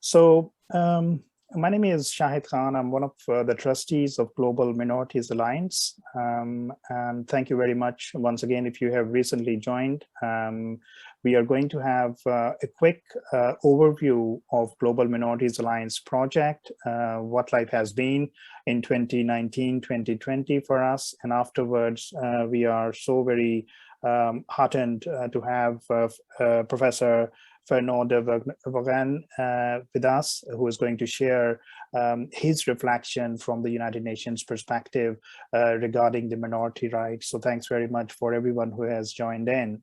So my name is Shahid Khan. I'm one of the trustees of Global Minorities Alliance. And thank you very much once again if you have recently joined. We are going to have a quick overview of Global Minorities Alliance project, what life has been in 2019, 2020 for us. And afterwards, we are so very heartened to have Professor Fernand de Varennes with us, who is going to share his reflection from the United Nations perspective regarding the minority rights. So thanks very much for everyone who has joined in.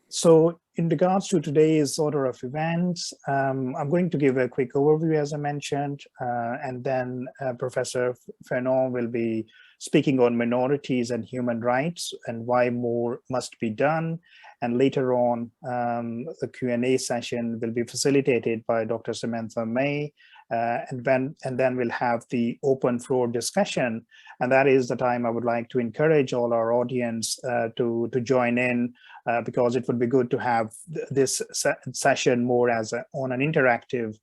So in regards to today's order of events, I'm going to give a quick overview, as I mentioned, and then Professor Fernand will be speaking on minorities and human rights and why more must be done. And later on, the Q&A session will be facilitated by Dr. Samantha May, and then we'll have the open floor discussion. And that is the time I would like to encourage all our audience to join in, because it would be good to have this session more as on an interactive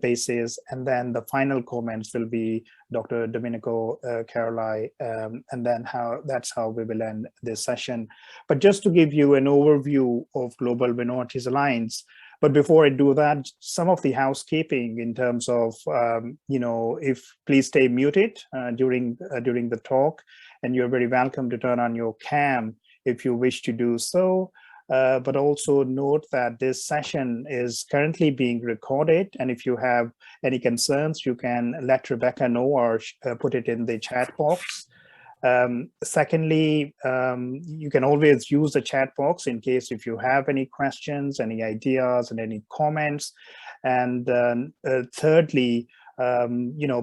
basis. And then the final comments will be Dr. Domenico Caroli, and then that's how we will end this session. But just to give you an overview of Global Minorities Alliance, but before I do that, some of the housekeeping in terms of, if please stay muted during the talk, and you're very welcome to turn on your cam if you wish to do so. But also note that this session is currently being recorded, and if you have any concerns, you can let Rebecca know or put it in the chat box. Secondly, you can always use the chat box in case if you have any questions, any ideas, and any comments. And thirdly,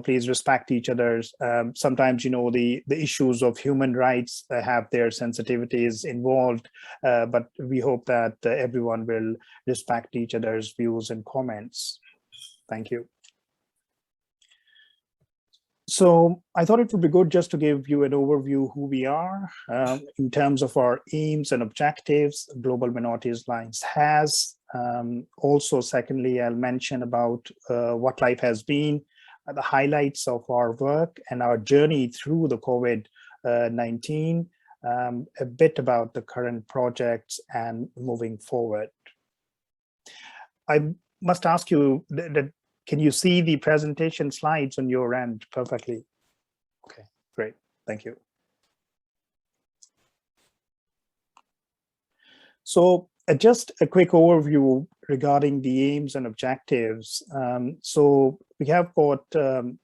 please respect each other's. Sometimes, the issues of human rights have their sensitivities involved, but we hope that everyone will respect each other's views and comments. Thank you. So I thought it would be good just to give you an overview who we are in terms of our aims and objectives Global Minorities Alliance has. Also, secondly, I'll mention about what life has been, the highlights of our work and our journey through the COVID-19, a bit about the current projects and moving forward. I must ask you that can you see the presentation slides on your end perfectly? Okay, great, thank you. So just a quick overview regarding the aims and objectives. So we have got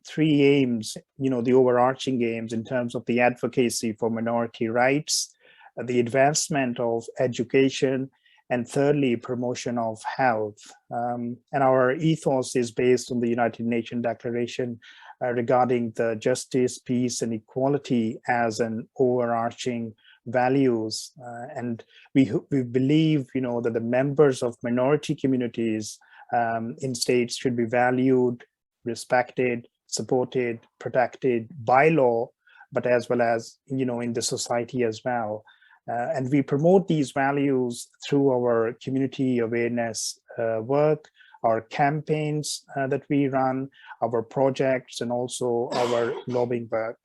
three aims, the overarching aims in terms of the advocacy for minority rights, the advancement of education, and thirdly, promotion of health. And our ethos is based on the United Nations Declaration regarding the justice, peace, and equality as an overarching values. And we believe, that the members of minority communities in states should be valued, respected, supported, protected by law, but as well as, in the society as well. And we promote these values through our community awareness work, our campaigns that we run, our projects, and also our lobbying work.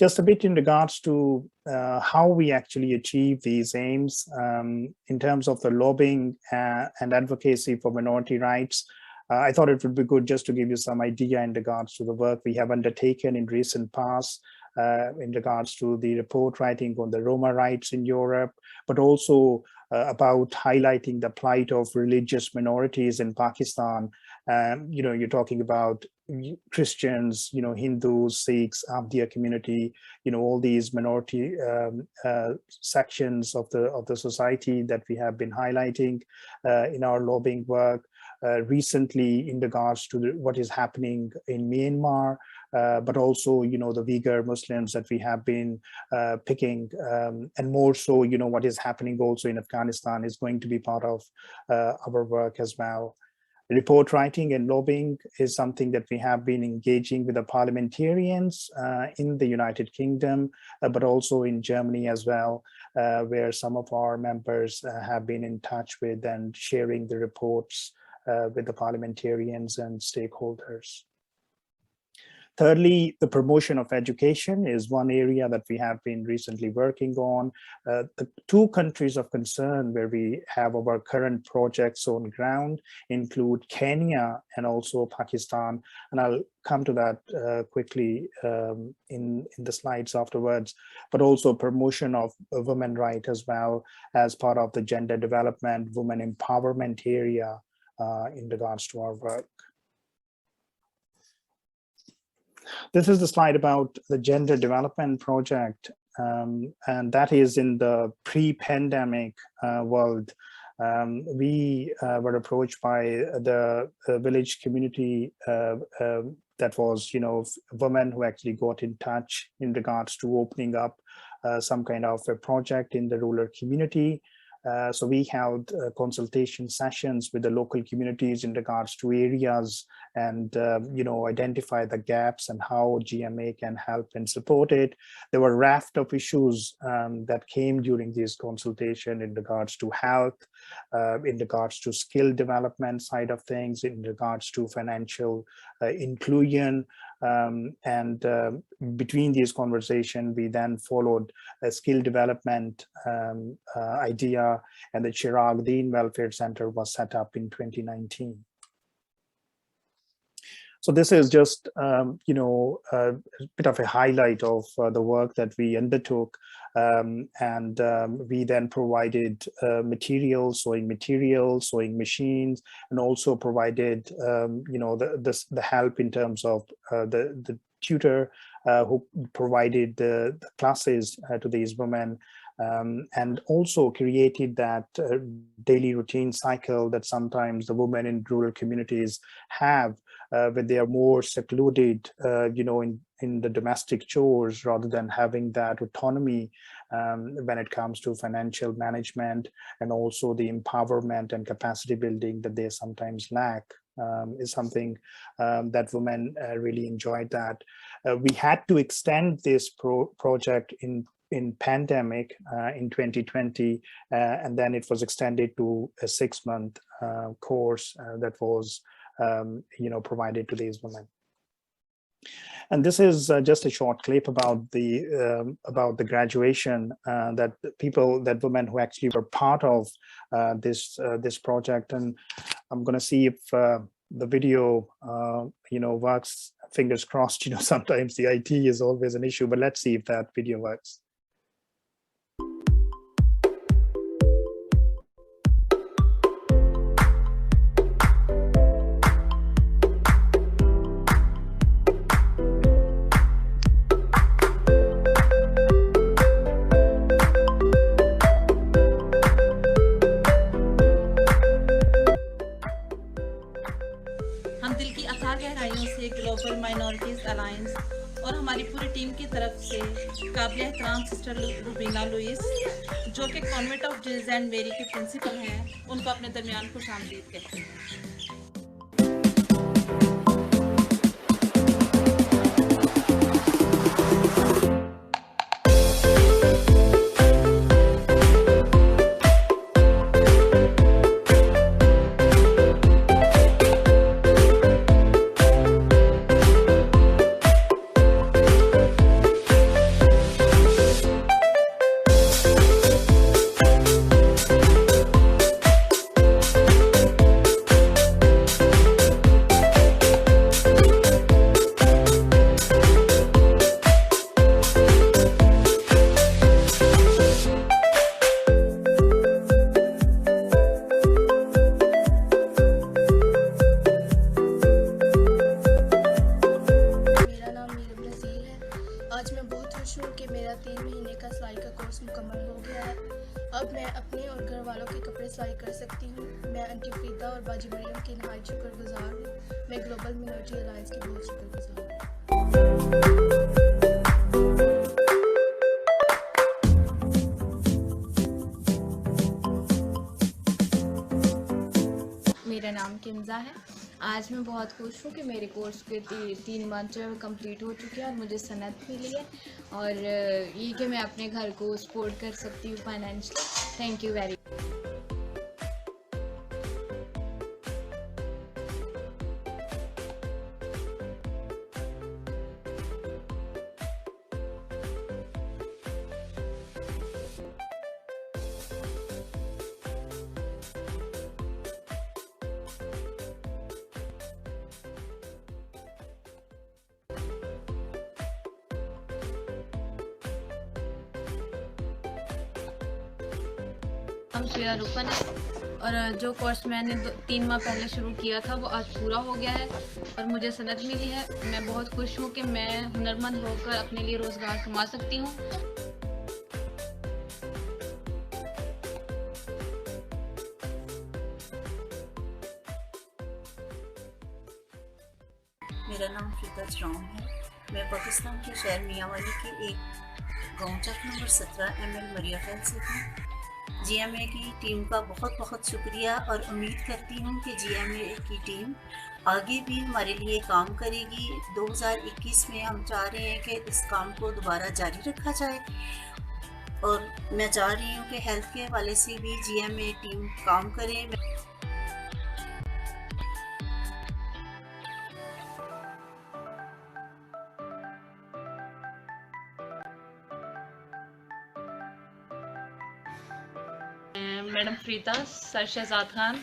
Just a bit in regards to how we actually achieve these aims in terms of the lobbying and advocacy for minority rights. I thought it would be good just to give you some idea in regards to the work we have undertaken in recent past in regards to the report writing on the Roma rights in Europe, but also about highlighting the plight of religious minorities in Pakistan. You're talking about Christians, Hindus, Sikhs, Abdiya community, all these minority sections of the society that we have been highlighting in our lobbying work. Recently in regards to what is happening in Myanmar, but also, the Uyghur Muslims that we have been picking, and more so, what is happening also in Afghanistan is going to be part of our work as well. Report writing and lobbying is something that we have been engaging with the parliamentarians in the United Kingdom, but also in Germany as well, where some of our members have been in touch with and sharing the reports with the parliamentarians and stakeholders. Thirdly, the promotion of education is one area that we have been recently working on. The two countries of concern where we have our current projects on ground include Kenya and also Pakistan. And I'll come to that quickly in the slides afterwards, but also promotion of women rights as well as part of the gender development, women empowerment area in regards to our work. This is the slide about the gender development project, and that is in the pre-pandemic world. We were approached by the village community that was, women who actually got in touch in regards to opening up some kind of a project in the rural community. So we held consultation sessions with the local communities in regards to areas and, identify the gaps and how GMA can help and support it. There were a raft of issues that came during this consultation in regards to health, in regards to skill development side of things, in regards to financial inclusion. And between these conversations, we then followed a skill development idea, and the Chirag Deen Welfare Center was set up in 2019. So this is just, a bit of a highlight of the work that we undertook. We then provided materials, sewing machines, and also provided, the help in terms of the tutor who provided the classes to these women, and also created that daily routine cycle that sometimes the women in rural communities have when they are more secluded, in the domestic chores, rather than having that autonomy when it comes to financial management, and also the empowerment and capacity building that they sometimes lack. Is something that women really enjoyed that. We had to extend this project in pandemic in 2020, and then it was extended to a 6-month course that was provided to these women. And this is just a short clip about the graduation that women who actually were part of this project. And I'm going to see if the video works. Fingers crossed. Sometimes the IT is always an issue, but let's see if that video works. Global minorities alliance और हमारी पूरी team की तरफ से काबिल एहतराम sister Rubina Louis, जो कि कॉन्वेंट ऑफ जिल्स एंड मेरी के प्रिंसिपल हैं, उनको अपने दरमियान खुशामदीद कहते हैं। मेरा नाम किंजा है। आज मैं बहुत खुश हूँ कि मेरे कोर्स के 3 मंथ जो है कंप्लीट हो चुके हैं और मुझे सनद मिली है, और ये कि मैं अपने घर को सपोर्ट कर सकती हूँ financially. Thank you very much. हम श्रेया रूपन है, और जो कोर्स मैंने 3 माह पहले शुरू किया था वो आज पूरा हो गया है और मुझे सनद मिली है। मैं बहुत खुश हूँ कि मैं हुनरमंद होकर अपने लिए रोज़गार कमा सकती हूँ। मेरा नाम फिदा राम है। मैं पाकिस्तान के शहर मियांवाली के एक गाँव चक नंबर 17 ML मरियाफैल से हूँ। GMA की टीम का बहुत बहुत शुक्रिया और उम्मीद करती हूँ कि GMA की टीम आगे भी हमारे लिए काम करेगी। 2021 में हम चाह रहे हैं कि इस काम को दोबारा जारी रखा जाए, और मैं चाह रही हूँ कि हेल्थ के हवाले से भी GMA टीम काम करे। Madam Frida, sir Shahzad Khan,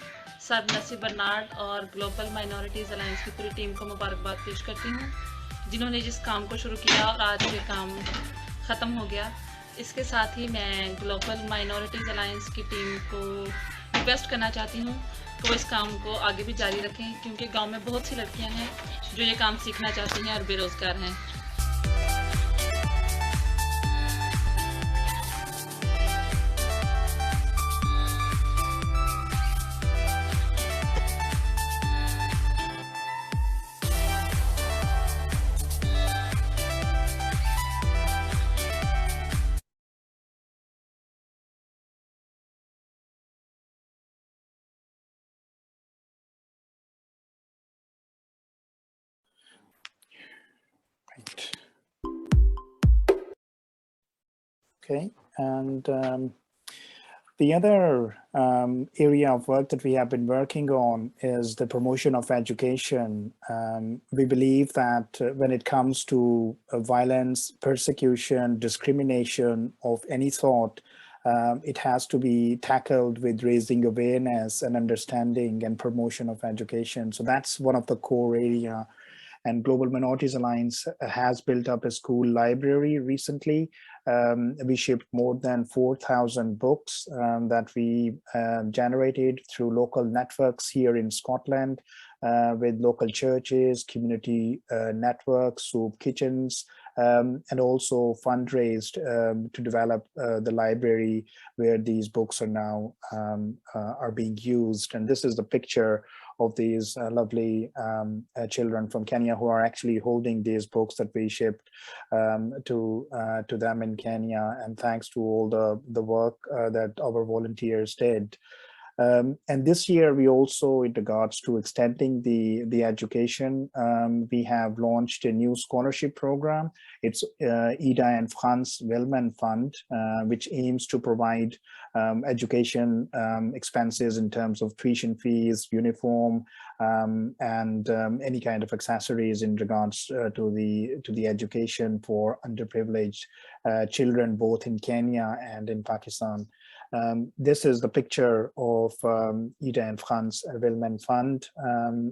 sir Naseeb Bernard और ग्लोबल माइनॉरिटीज़ अलायंस की पूरी टीम को मुबारकबाद पेश करती हूँ, जिन्होंने जिस काम को शुरू किया और आज ये काम ख़त्म हो गया। इसके साथ ही मैं ग्लोबल माइनॉरिटीज़ अलायंस की टीम को रिक्वेस्ट करना चाहती हूँ कि वो इस काम को आगे भी जारी रखें, क्योंकि गांव में बहुत सी लड़कियां हैं जो ये काम सीखना चाहती हैं और बेरोज़गार हैं। Right. Okay, and the other area of work that we have been working on is the promotion of education. We believe that when it comes to violence, persecution, discrimination of any sort, it has to be tackled with raising awareness and understanding and promotion of education. So that's one of the core area. And Global Minorities Alliance has built up a school library recently. We shipped more than 4,000 books that we generated through local networks here in Scotland, with local churches, community networks, soup kitchens, and also fundraised to develop the library where these books are now are being used. And this is the picture of these lovely children from Kenya who are actually holding these books that we shipped to them in Kenya. And thanks to all the work that our volunteers did. And this year, we also, in regards to extending the education, we have launched a new scholarship program. It's Ida and Franz Wellman Fund, which aims to provide education expenses in terms of tuition fees, uniform, and any kind of accessories in regards to the education for underprivileged children, both in Kenya and in Pakistan. This is the picture of Ida and Franz Wellman Fund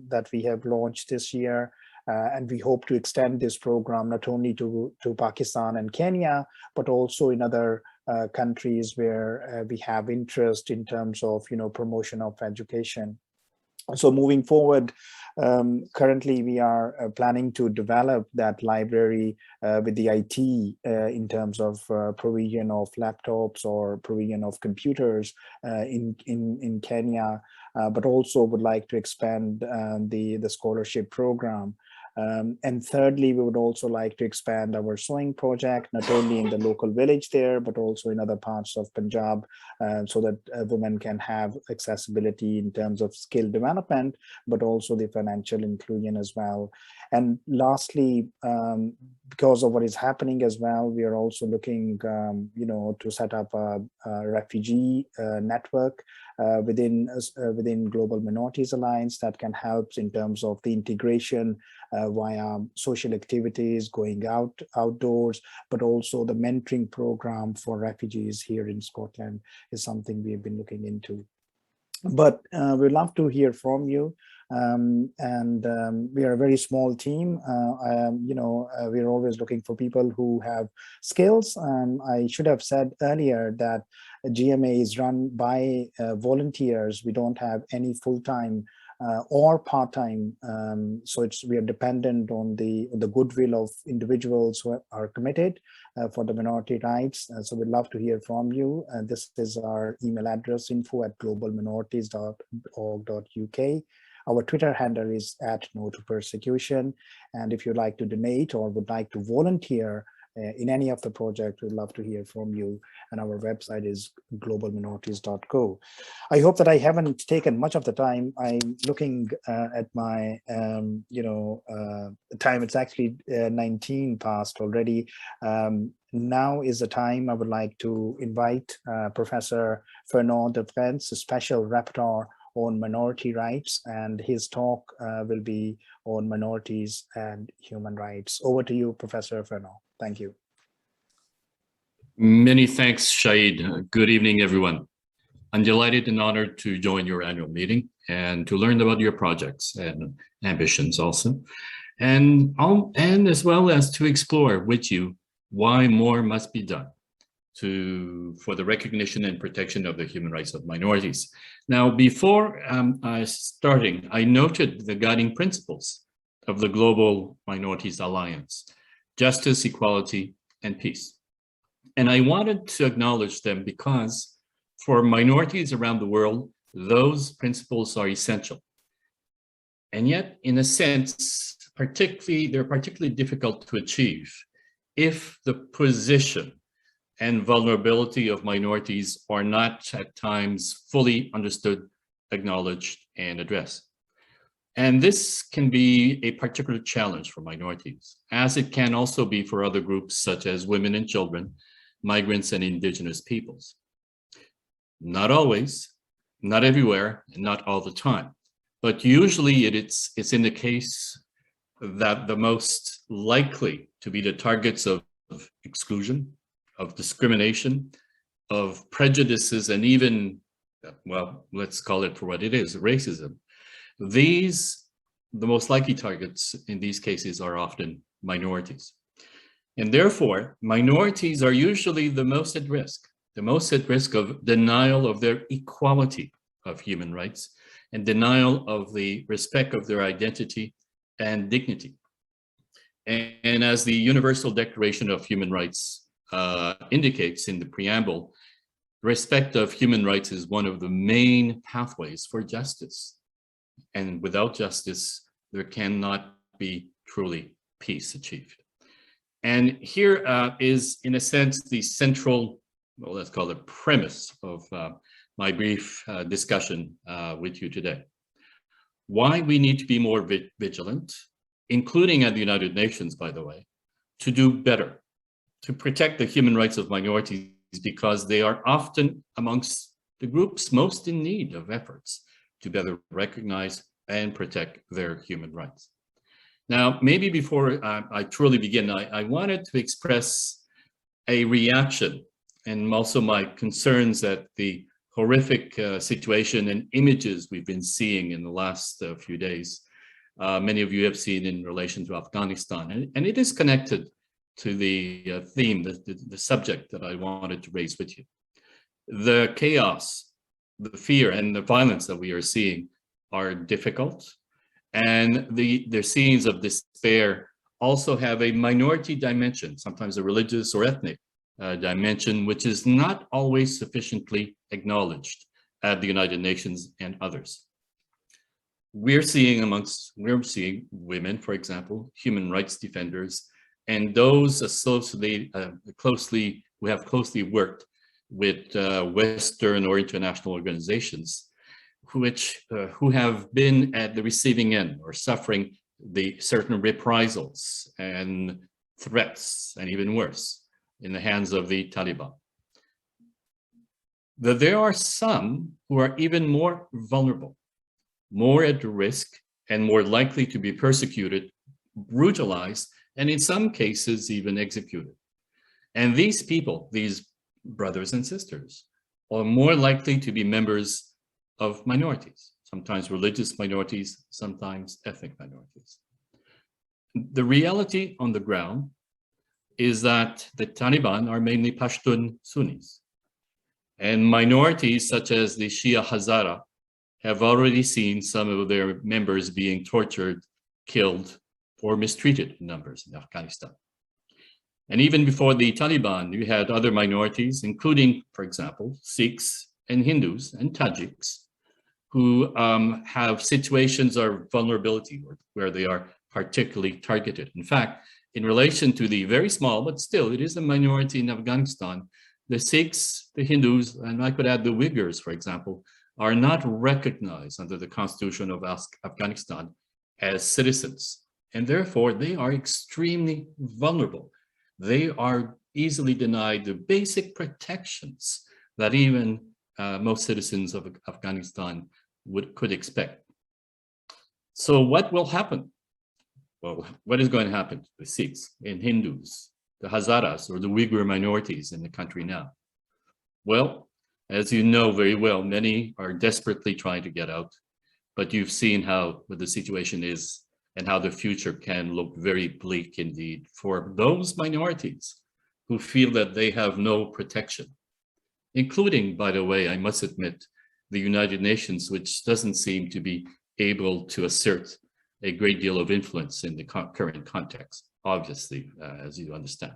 that we have launched this year. And we hope to extend this program not only to Pakistan and Kenya, but also in other countries where we have interest in terms of, promotion of education. So moving forward, currently we are planning to develop that library with the IT in terms of provision of laptops or provision of computers in Kenya, but also would like to expand the scholarship program. And thirdly, we would also like to expand our sewing project, not only in the local village there, but also in other parts of Punjab, so that women can have accessibility in terms of skill development, but also the financial inclusion as well. And lastly, because of what is happening as well, we are also looking, to set up a refugee network within Global Minorities Alliance that can help in terms of the integration via social activities, going outdoors, but also the mentoring program for refugees here in Scotland is something we've been looking into. But we'd love to hear from you. We are a very small team. We're always looking for people who have skills. I should have said earlier that GMA is run by volunteers. We don't have any full-time or part-time, so we are dependent on the goodwill of individuals who are committed for the minority rights. So we'd love to hear from you. This is our email address, info@globalminorities.org.uk. Our Twitter handle is @NoToPersecution. And if you'd like to donate or would like to volunteer in any of the projects, we'd love to hear from you. And our website is globalminorities.co. I hope that I haven't taken much of the time. I'm looking at my, time. It's actually 19 past already. Now is the time I would like to invite Professor Fernand de Varennes, a special rapporteur on minority rights, and his talk will be on minorities and human rights. Over to you, Professor Fernand. Thank you. Many thanks, Shahid. Good evening, everyone. I'm delighted and honored to join your annual meeting and to learn about your projects and ambitions also, and as well as to explore with you why more must be done for the recognition and protection of the human rights of minorities. Now, before starting, I noted the guiding principles of the Global Minorities Alliance: justice, equality, and peace. And I wanted to acknowledge them because for minorities around the world, those principles are essential. And yet, in a sense, they're particularly difficult to achieve if the position and vulnerability of minorities are not at times fully understood, acknowledged, and addressed. And this can be a particular challenge for minorities, as it can also be for other groups such as women and children, migrants, and indigenous peoples. Not always, not everywhere, and not all the time, but usually it's in the case that the most likely to be the targets of exclusion, of discrimination, of prejudices, and even, well, let's call it for what it is, racism. The most likely targets in these cases are often minorities. And therefore, minorities are usually the most at risk of denial of their equality of human rights and denial of the respect of their identity and dignity. And as the Universal Declaration of Human Rights indicates in the preamble, respect of human rights is one of the main pathways for justice. And without justice, there cannot be truly peace achieved. And here is, in a sense, the central, well, let's call it premise of my brief discussion with you today. Why we need to be more vigilant, including at the United Nations, by the way, to do better, to protect the human rights of minorities, because they are often amongst the groups most in need of efforts to better recognize and protect their human rights. Now, maybe before I truly begin, I wanted to express a reaction and also my concerns at the horrific situation and images we've been seeing in the last few days. Many of you have seen in relation to Afghanistan, and it is connected to the theme, the subject that I wanted to raise with you. The chaos, the fear, and the violence that we are seeing are difficult, and the scenes of despair also have a minority dimension, sometimes a religious or ethnic dimension, which is not always sufficiently acknowledged at the United Nations and others. we're seeing women, for example, human rights defenders, and those associated who have closely worked with Western or international organizations, who have been at the receiving end or suffering the certain reprisals and threats, and even worse, in the hands of the Taliban. That there are some who are even more vulnerable, more at risk, and more likely to be persecuted, brutalized, and in some cases even executed. And these people, these brothers and sisters, are more likely to be members of minorities, sometimes religious minorities, sometimes ethnic minorities. The reality on the ground is that the Taliban are mainly Pashtun Sunnis, and minorities such as the Shia Hazara have already seen some of their members being tortured, killed, or mistreated in numbers in Afghanistan. And even before the Taliban, you had other minorities, including, for example, Sikhs and Hindus and Tajiks, who have situations of vulnerability where they are particularly targeted. In fact, in relation to the very small, but still it is a minority in Afghanistan, the Sikhs, the Hindus, and I could add the Uyghurs, for example, are not recognized under the Constitution of Afghanistan as citizens. And therefore, they are extremely vulnerable. They are easily denied the basic protections that even most citizens of Afghanistan could expect. So what will happen? Well, what is going to happen to the Sikhs and Hindus, the Hazaras, or the Uyghur minorities in the country now? Well, as you know very well, many are desperately trying to get out, but you've seen what the situation is and how the future can look very bleak indeed for those minorities who feel that they have no protection, including, by the way, I must admit, the United Nations, which doesn't seem to be able to assert a great deal of influence in the current context, obviously, as you understand.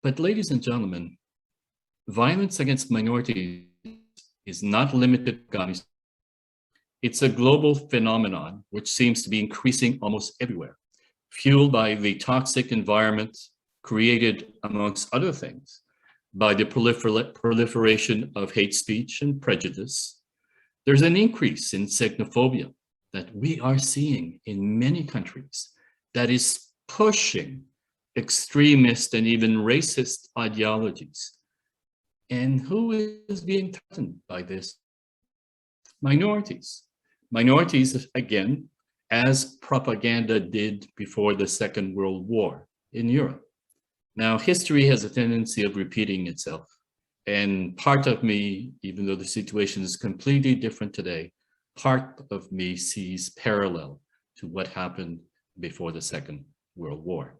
But ladies and gentlemen, violence against minorities is not limited to Afghanistan. It's a global phenomenon which seems to be increasing almost everywhere, fueled by the toxic environment created, amongst other things, by the proliferation of hate speech and prejudice. There's an increase in xenophobia that we are seeing in many countries that is pushing extremist and even racist ideologies. And who is being threatened by this? Minorities. Minorities, again, as propaganda did before the Second World War in Europe. Now, history has a tendency of repeating itself. And part of me, even though the situation is completely different today, part of me sees parallel to what happened before the Second World War.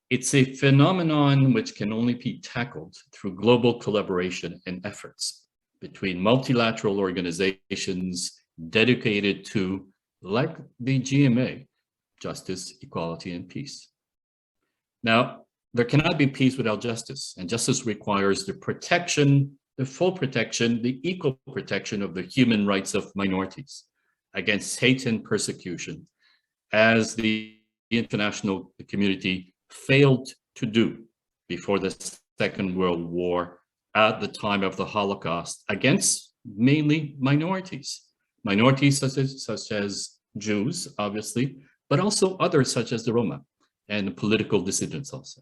It's a phenomenon which can only be tackled through global collaboration and efforts between multilateral organizations dedicated to, like the GMA, justice, equality, and peace. Now, there cannot be peace without justice, and justice requires the protection, the full protection, the equal protection of the human rights of minorities against hate and persecution, as the international community failed to do before the Second World War at the time of the Holocaust against mainly minorities. Minorities such as Jews, obviously, but also others such as the Roma and political dissidents also.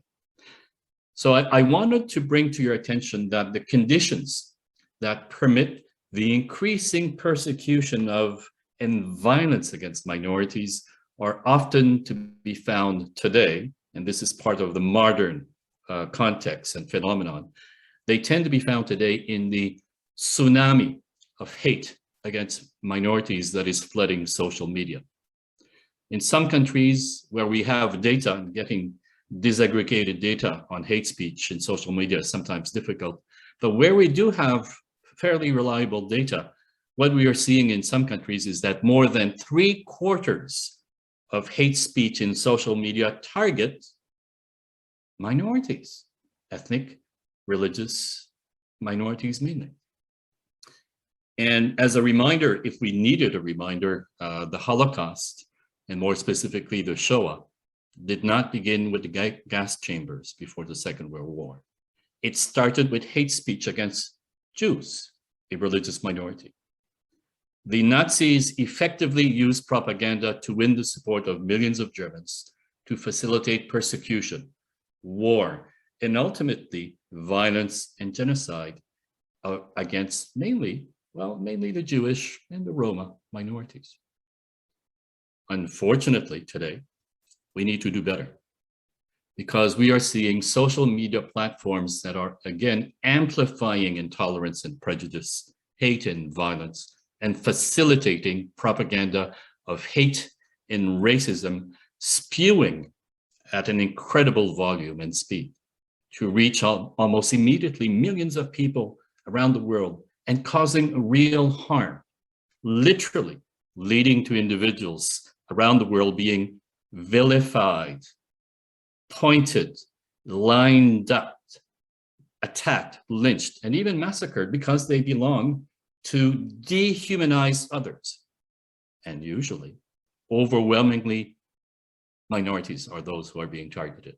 So I wanted to bring to your attention that the conditions that permit the increasing persecution of and violence against minorities are often to be found today, and this is part of the modern context and phenomenon. They tend to be found today in the tsunami of hate against minorities that is flooding social media. In some countries where we have data, and getting disaggregated data on hate speech in social media is sometimes difficult, but where we do have fairly reliable data, what we are seeing in some countries is that more than 3/4 of hate speech in social media target minorities, ethnic, religious minorities mainly. And as a reminder, if we needed a reminder, the Holocaust, and more specifically the Shoah, did not begin with the gas chambers before the Second World War. It started with hate speech against Jews, a religious minority. The Nazis effectively used propaganda to win the support of millions of Germans to facilitate persecution, war, and ultimately violence and genocide against mainly the Jewish and the Roma minorities. Unfortunately, today, we need to do better because we are seeing social media platforms that are, again, amplifying intolerance and prejudice, hate and violence, and facilitating propaganda of hate and racism, spewing at an incredible volume and speed to reach almost immediately millions of people around the world and causing real harm, literally leading to individuals around the world being vilified, pointed, lined up, attacked, lynched, and even massacred because they belong to dehumanize others. And usually, overwhelmingly, minorities are those who are being targeted.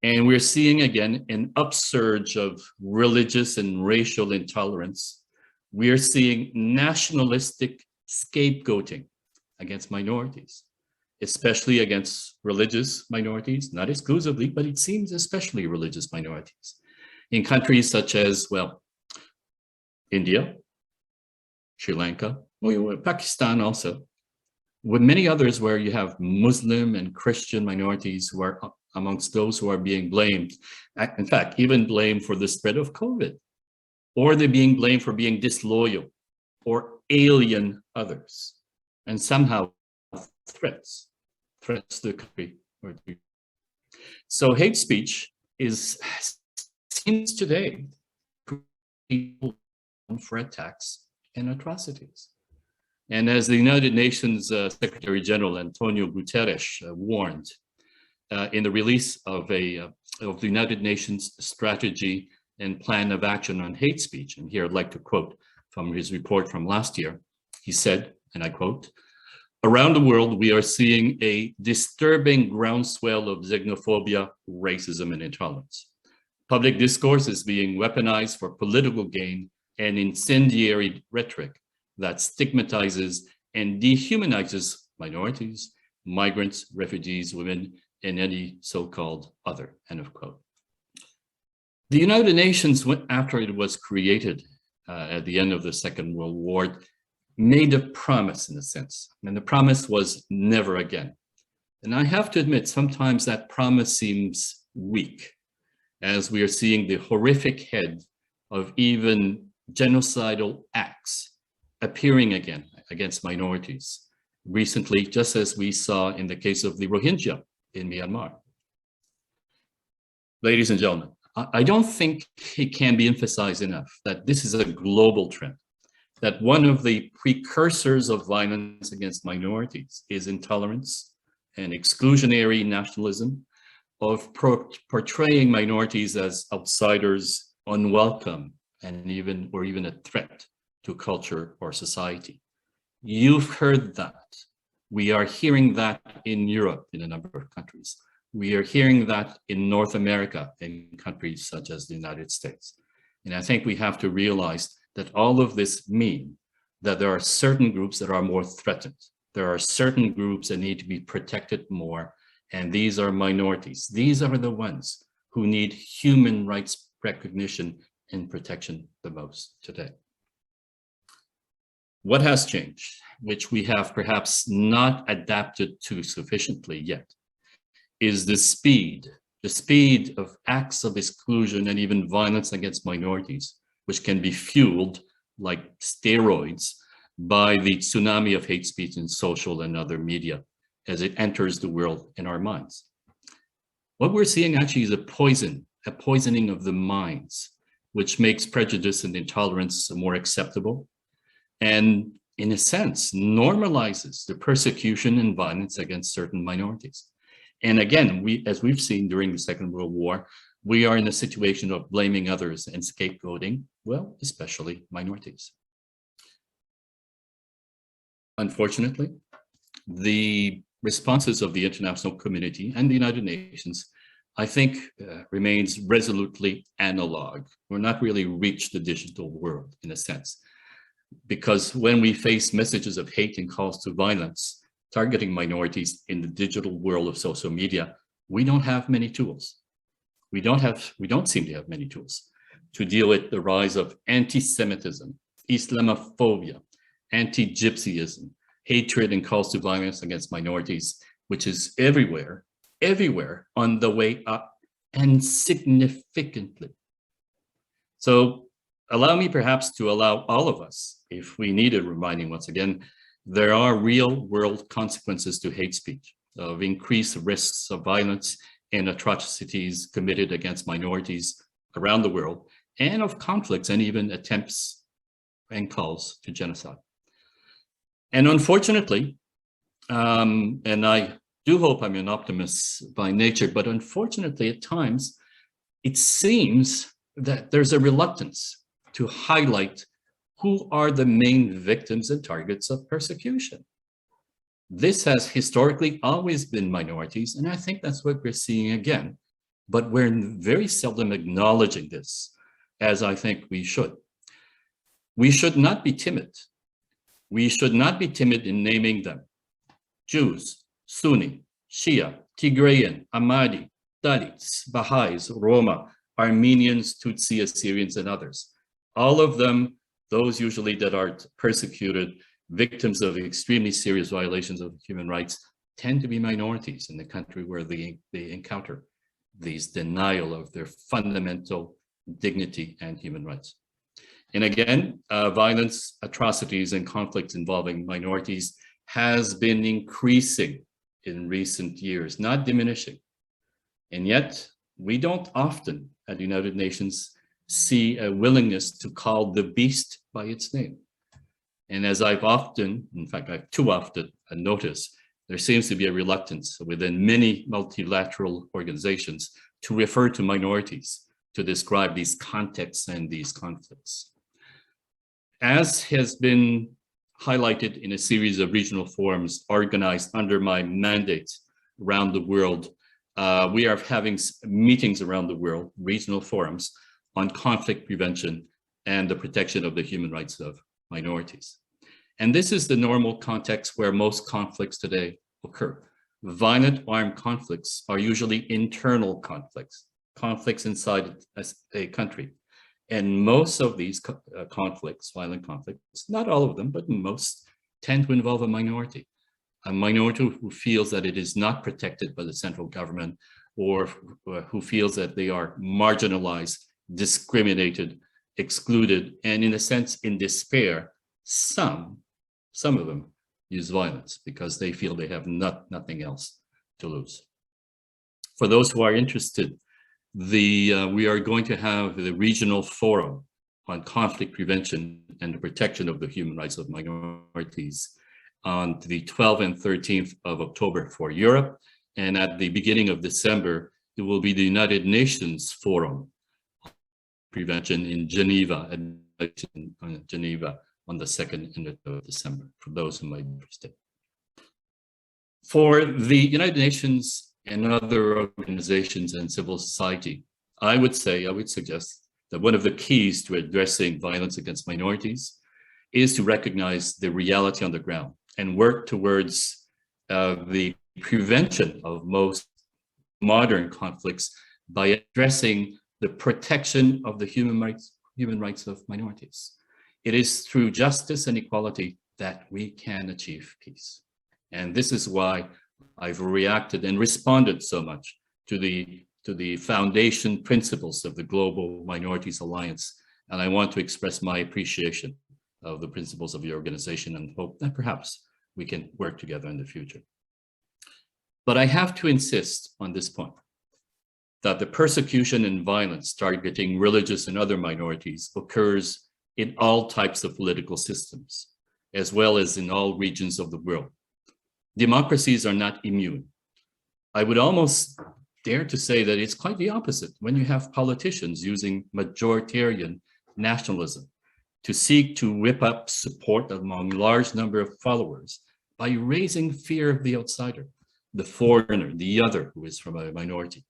And we're seeing again an upsurge of religious and racial intolerance. We're seeing nationalistic scapegoating against minorities, especially against religious minorities, not exclusively, but it seems especially religious minorities in countries such as, well, India, Sri Lanka, Pakistan also, with many others where you have Muslim and Christian minorities who are amongst those who are being blamed, in fact, even blamed for the spread of COVID, or they're being blamed for being disloyal or alien others, and somehow threats to the country. So hate speech seems today people for attacks and atrocities. And as the United Nations Secretary General Antonio Guterres warned in the release of the United Nations Strategy and Plan of Action on Hate Speech, and here I'd like to quote from his report from last year, he said, and I quote, "Around the world, we are seeing a disturbing groundswell of xenophobia, racism, and intolerance. Public discourse is being weaponized for political gain and incendiary rhetoric that stigmatizes and dehumanizes minorities, migrants, refugees, women, and any so-called other," end of quote. The United Nations, after it was created at the end of the Second World War, made a promise in a sense, and the promise was never again. And I have to admit, sometimes that promise seems weak, as we are seeing the horrific head of even genocidal acts appearing again against minorities. Recently, just as we saw in the case of the Rohingya in Myanmar. Ladies and gentlemen, I don't think it can be emphasized enough that this is a global trend, that one of the precursors of violence against minorities is intolerance and exclusionary nationalism, of portraying minorities as outsiders, unwelcome, and even a threat to culture or society. You've heard that. We are hearing that in Europe in a number of countries. We are hearing that in North America in countries such as the United States. And I think we have to realize that all of this means that there are certain groups that are more threatened. There are certain groups that need to be protected more, and these are minorities. These are the ones who need human rights recognition and protection the most today. What has changed, which we have perhaps not adapted to sufficiently yet, is the speed of acts of exclusion and even violence against minorities, which can be fueled like steroids by the tsunami of hate speech in social and other media as it enters the world in our minds. What we're seeing actually is a poisoning of the minds, which makes prejudice and intolerance more acceptable, and in a sense, normalizes the persecution and violence against certain minorities. And again, as we've seen during the Second World War, we are in a situation of blaming others and scapegoating, well, especially minorities. Unfortunately, the responses of the international community and the United Nations, I think, remains resolutely analog. We're not really reached the digital world in a sense, because when we face messages of hate and calls to violence targeting minorities in the digital world of social media, we don't have many tools. We don't seem to have many tools to deal with the rise of anti-Semitism, Islamophobia, anti-Gypsyism, hatred and calls to violence against minorities, which is everywhere on the way up, and significantly. So allow me perhaps to allow all of us, if we needed reminding once again, there are real world consequences to hate speech, of increased risks of violence and atrocities committed against minorities around the world, and of conflicts and even attempts and calls to genocide. And unfortunately, and I do hope I'm an optimist by nature, but unfortunately at times, it seems that there's a reluctance to highlight who are the main victims and targets of persecution. This has historically always been minorities, and I think that's what we're seeing again, but we're very seldom acknowledging this, as I think we should. We should not be timid. We should not be timid in naming them. Jews, Sunni, Shia, Tigrayan, Ahmadi, Dalits, Baha'is, Roma, Armenians, Tutsi, Assyrians, and others. All of them, those usually that are persecuted, victims of extremely serious violations of human rights, tend to be minorities in the country where they encounter these denial of their fundamental dignity and human rights. And again, violence, atrocities, and conflicts involving minorities has been increasing in recent years, not diminishing. And yet, we don't often at the United Nations see a willingness to call the beast by its name. And as I've often, in fact, I've too often noticed, there seems to be a reluctance within many multilateral organizations to refer to minorities to describe these contexts and these conflicts. As has been highlighted in a series of regional forums organized under my mandate around the world, we are having meetings around the world, regional forums, on conflict prevention and the protection of the human rights of minorities. And this is the normal context where most conflicts today occur. Violent armed conflicts are usually internal conflicts, conflicts inside a country. And most of these conflicts, violent conflicts, not all of them, but most, tend to involve a minority who feels that it is not protected by the central government, or who feels that they are marginalized, discriminated, excluded, and in a sense, in despair, some of them use violence because they feel they have nothing else to lose. For those who are interested, we are going to have the regional forum on conflict prevention and the protection of the human rights of minorities on the 12th and 13th of October for Europe. And at the beginning of December, it will be the United Nations Forum on Prevention in Geneva, on the 2nd of December, for those who might be interested. For the United Nations and other organizations and civil society, I would suggest that one of the keys to addressing violence against minorities is to recognize the reality on the ground and work towards the prevention of most modern conflicts by addressing the protection of the human rights of minorities. It is through justice and equality that we can achieve peace. And this is why I've reacted and responded so much to the foundation principles of the Global Minorities Alliance. And I want to express my appreciation of the principles of the organization and hope that perhaps we can work together in the future. But I have to insist on this point, that the persecution and violence targeting religious and other minorities occurs in all types of political systems, as well as in all regions of the world. Democracies are not immune. I would almost dare to say that it's quite the opposite when you have politicians using majoritarian nationalism to seek to whip up support among a large number of followers by raising fear of the outsider, the foreigner, the other who is from a minority.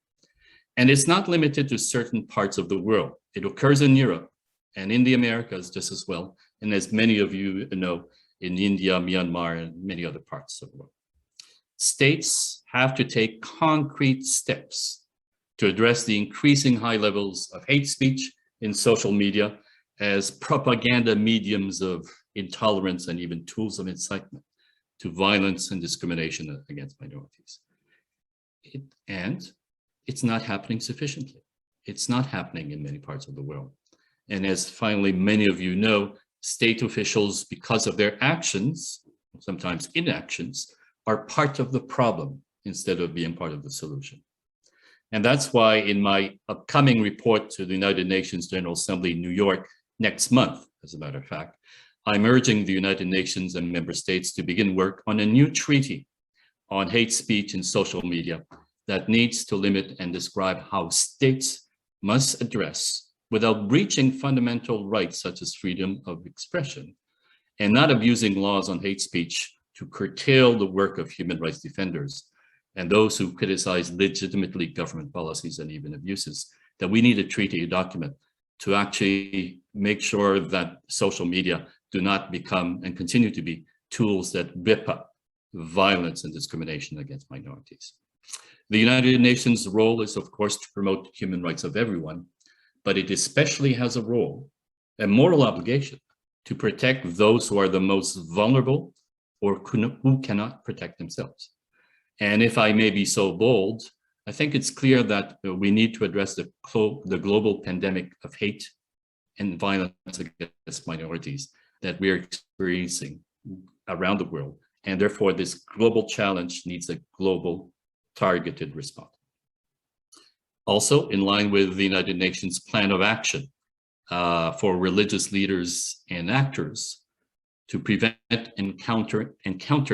And it's not limited to certain parts of the world. It occurs in Europe and in the Americas just as well. And as many of you know, in India, Myanmar, and many other parts of the world. States have to take concrete steps to address the increasing high levels of hate speech in social media as propaganda mediums of intolerance and even tools of incitement to violence and discrimination against minorities. And it's not happening sufficiently. It's not happening in many parts of the world. And as finally many of you know, state officials, because of their actions, sometimes inactions, are part of the problem instead of being part of the solution. And that's why in my upcoming report to the United Nations General Assembly in New York next month, as a matter of fact, I'm urging the United Nations and member states to begin work on a new treaty on hate speech in social media that needs to limit and describe how states must address, without breaching fundamental rights such as freedom of expression, and not abusing laws on hate speech to curtail the work of human rights defenders and those who criticize legitimately government policies and even abuses, that we need a treaty, a document, to actually make sure that social media do not become and continue to be tools that whip up violence and discrimination against minorities. The United Nations' role is, of course, to promote human rights of everyone, but it especially has a role, a moral obligation, to protect those who are the most vulnerable or who cannot protect themselves. And if I may be so bold, I think it's clear that we need to address the global pandemic of hate and violence against minorities that we're experiencing around the world. And therefore, this global challenge needs a global targeted response. Also, in line with the United Nations Plan of Action for religious leaders and actors to prevent and counter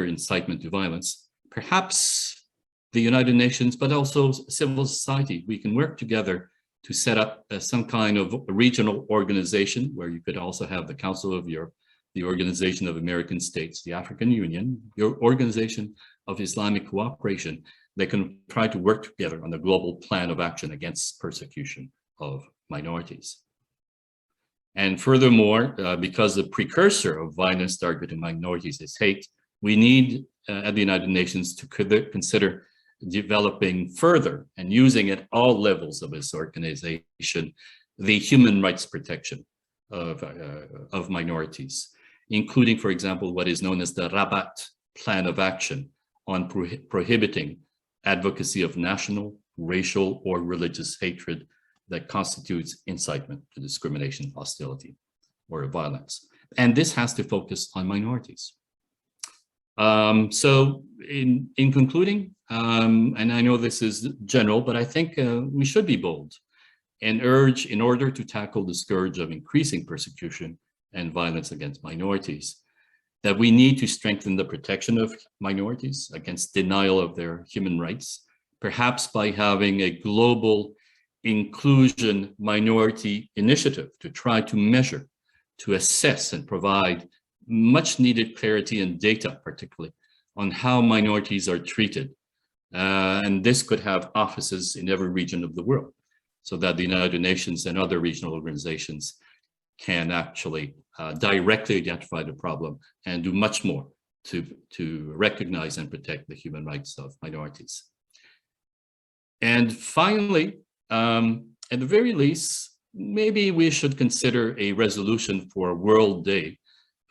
incitement to violence, perhaps the United Nations, but also civil society, we can work together to set up some kind of regional organization where you could also have the Council of Europe, the Organization of American States, the African Union, your Organization of Islamic Cooperation. They can try to work together on a global plan of action against persecution of minorities. And furthermore, because the precursor of violence targeting minorities is hate, we need at the United Nations to consider developing further and using at all levels of its organization the human rights protection of minorities, including, for example, what is known as the Rabat Plan of Action on prohibiting advocacy of national, racial, or religious hatred that constitutes incitement to discrimination, hostility, or violence. And this has to focus on minorities. So in concluding, and I know this is general, but I think we should be bold and urge, in order to tackle the scourge of increasing persecution and violence against minorities, that we need to strengthen the protection of minorities against denial of their human rights, perhaps by having a global inclusion minority initiative to try to measure, to assess and provide much needed clarity and data, particularly on how minorities are treated. And this could have offices in every region of the world, so that the United Nations and other regional organizations can actually directly identify the problem and do much more to recognize and protect the human rights of minorities. And finally, at the very least, maybe we should consider a resolution for a World Day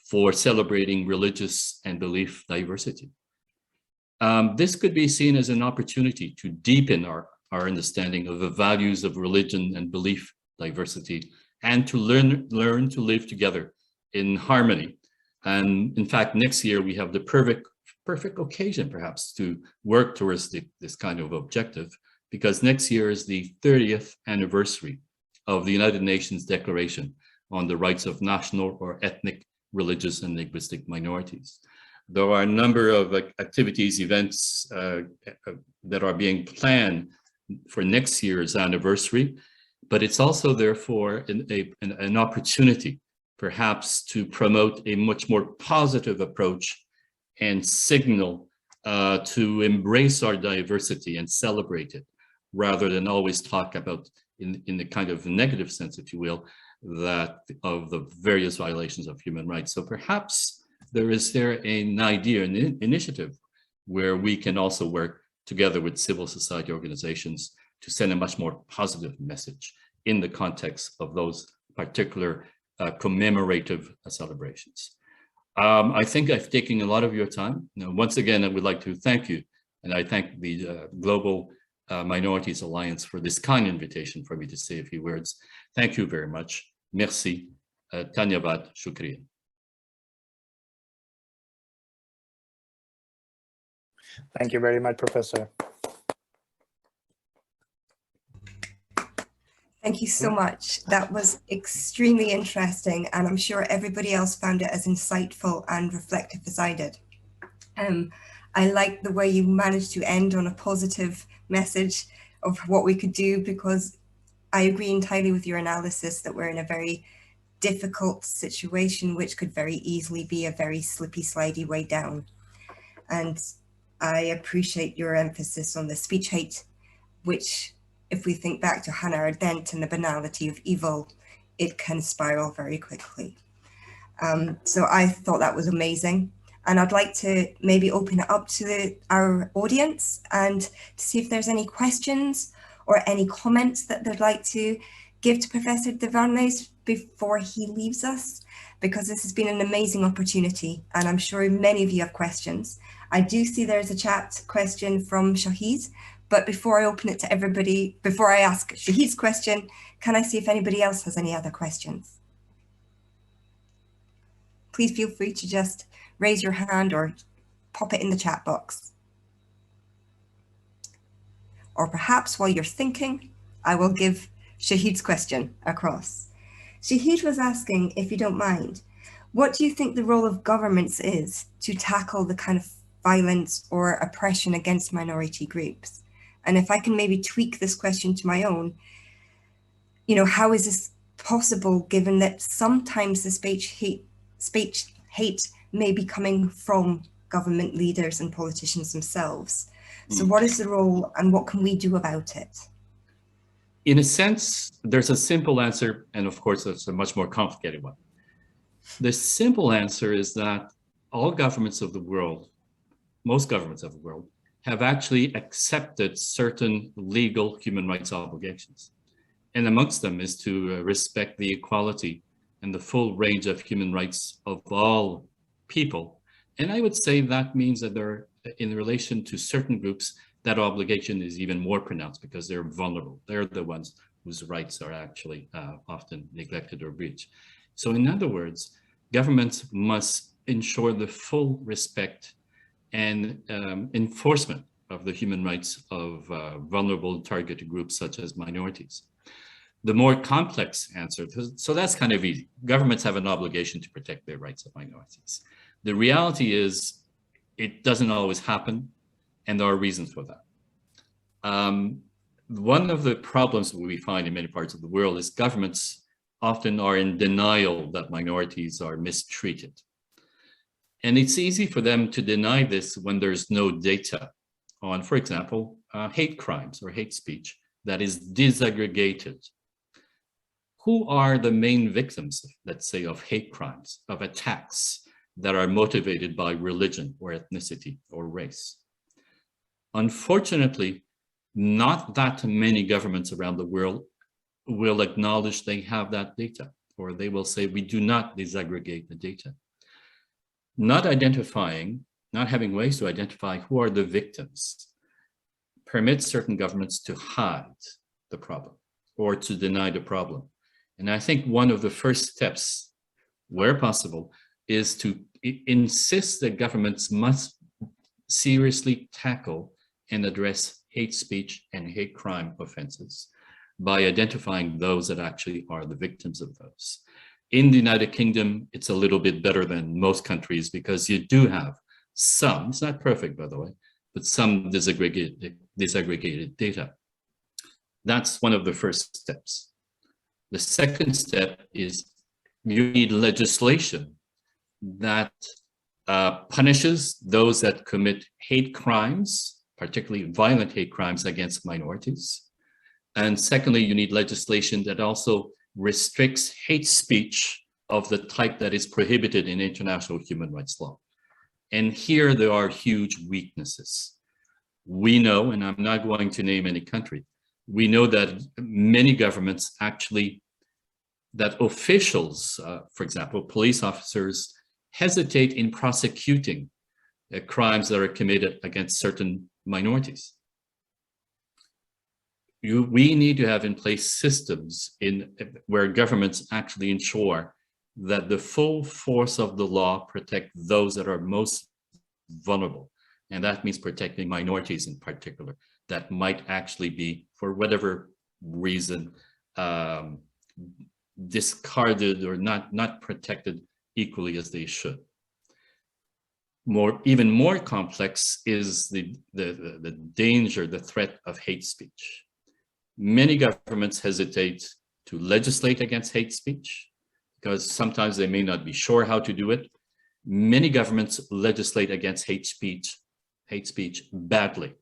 for celebrating religious and belief diversity. This could be seen as an opportunity to deepen our understanding of the values of religion and belief diversity, and to learn to live together in harmony. And in fact, next year we have the perfect occasion perhaps to work towards this kind of objective, because next year is the 30th anniversary of the United Nations Declaration on the Rights of National or Ethnic, Religious, and Linguistic Minorities. There are a number of activities, events that are being planned for next year's anniversary, but it's also therefore an opportunity perhaps to promote a much more positive approach and signal to embrace our diversity and celebrate it, rather than always talk about in the kind of negative sense, if you will, that of the various violations of human rights. So perhaps there an idea, an initiative where we can also work together with civil society organizations to send a much more positive message in the context of those particular commemorative celebrations. I think I've taken a lot of your time. Now, once again, I would like to thank you, and I thank the Global Minorities Alliance for this kind invitation for me to say a few words. Thank you very much. Merci. Dhanyavad. Shukriya. Thank you very much, Professor. Thank you so much. That was extremely interesting, and I'm sure everybody else found it as insightful and reflective as I did. I like the way you managed to end on a positive message of what we could do, because I agree entirely with your analysis that we're in a very difficult situation, which could very easily be a very slippy, slidey way down. And I appreciate your emphasis on the speech hate, which, if we think back to Hannah Arendt and the banality of evil, it can spiral very quickly. So I thought that was amazing. And I'd like to maybe open it up to our audience and to see if there's any questions or any comments that they'd like to give to Professor de Varennes before he leaves us, because this has been an amazing opportunity and I'm sure many of you have questions. I do see there's a chat question from Shahid, but before I open it to everybody, before I ask Shahid's question, can I see if anybody else has any other questions? Please feel free to just raise your hand or pop it in the chat box. Or perhaps while you're thinking, I will give Shahid's question across. Shahid was asking, if you don't mind, what do you think the role of governments is to tackle the kind of violence or oppression against minority groups? And if I can maybe tweak this question to my own, you know, how is this possible given that sometimes the speech hate may be coming from government leaders and politicians themselves? So what is the role and what can we do about it? In a sense, there's a simple answer, and of course, there's a much more complicated one. The simple answer is that all governments of the world, most governments of the world, have actually accepted certain legal human rights obligations. And amongst them is to respect the equality and the full range of human rights of all people. And I would say that means that they're, in relation to certain groups, that obligation is even more pronounced because they're vulnerable. They're the ones whose rights are actually often neglected or breached. So in other words, governments must ensure the full respect and enforcement of the human rights of vulnerable targeted groups such as minorities. The more complex answer, so that's kind of easy. Governments have an obligation to protect their rights of minorities. The reality is it doesn't always happen, and there are reasons for that. One of the problems we find in many parts of the world is governments often are in denial that minorities are mistreated. And it's easy for them to deny this when there's no data on, for example, hate crimes or hate speech that is disaggregated. Who are the main victims, let's say, of hate crimes, of attacks that are motivated by religion or ethnicity or race? Unfortunately, not that many governments around the world will acknowledge they have that data, or they will say, we do not disaggregate the data. Not identifying, not having ways to identify who are the victims permits certain governments to hide the problem or to deny the problem. And I think one of the first steps, where possible, is to insist that governments must seriously tackle and address hate speech and hate crime offenses by identifying those that actually are the victims of those. In the United Kingdom, it's a little bit better than most countries because you do have some, it's not perfect by the way, but some disaggregated data. That's one of the first steps. The second step is you need legislation that punishes those that commit hate crimes, particularly violent hate crimes against minorities. And secondly, you need legislation that also restricts hate speech of the type that is prohibited in international human rights law. And here there are huge weaknesses. We know, and I'm not going to name any country, we know that many governments actually, that officials, for example, police officers, hesitate in prosecuting crimes that are committed against certain minorities. We need to have in place systems where governments actually ensure that the full force of the law protect those that are most vulnerable. And that means protecting minorities in particular, that might actually be, for whatever reason, discarded or not protected equally as they should. Even more complex is the danger, the threat of hate speech. Many governments hesitate to legislate against hate speech because sometimes they may not be sure how to do it. Many governments legislate against hate speech badly,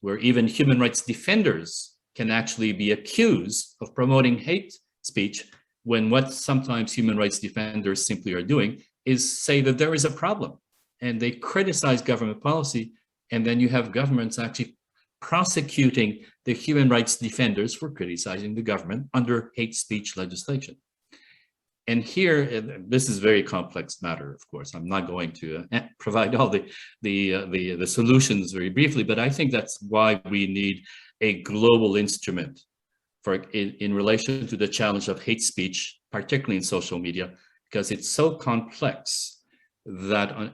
where even human rights defenders can actually be accused of promoting hate speech when what sometimes human rights defenders simply are doing is say that there is a problem, and they criticize government policy, and then you have governments actually prosecuting the human rights defenders for criticizing the government under hate speech legislation. And here, this is a very complex matter, of course. I'm not going to provide all the solutions very briefly, but I think that's why we need a global instrument in relation to the challenge of hate speech, particularly in social media, because it's so complex that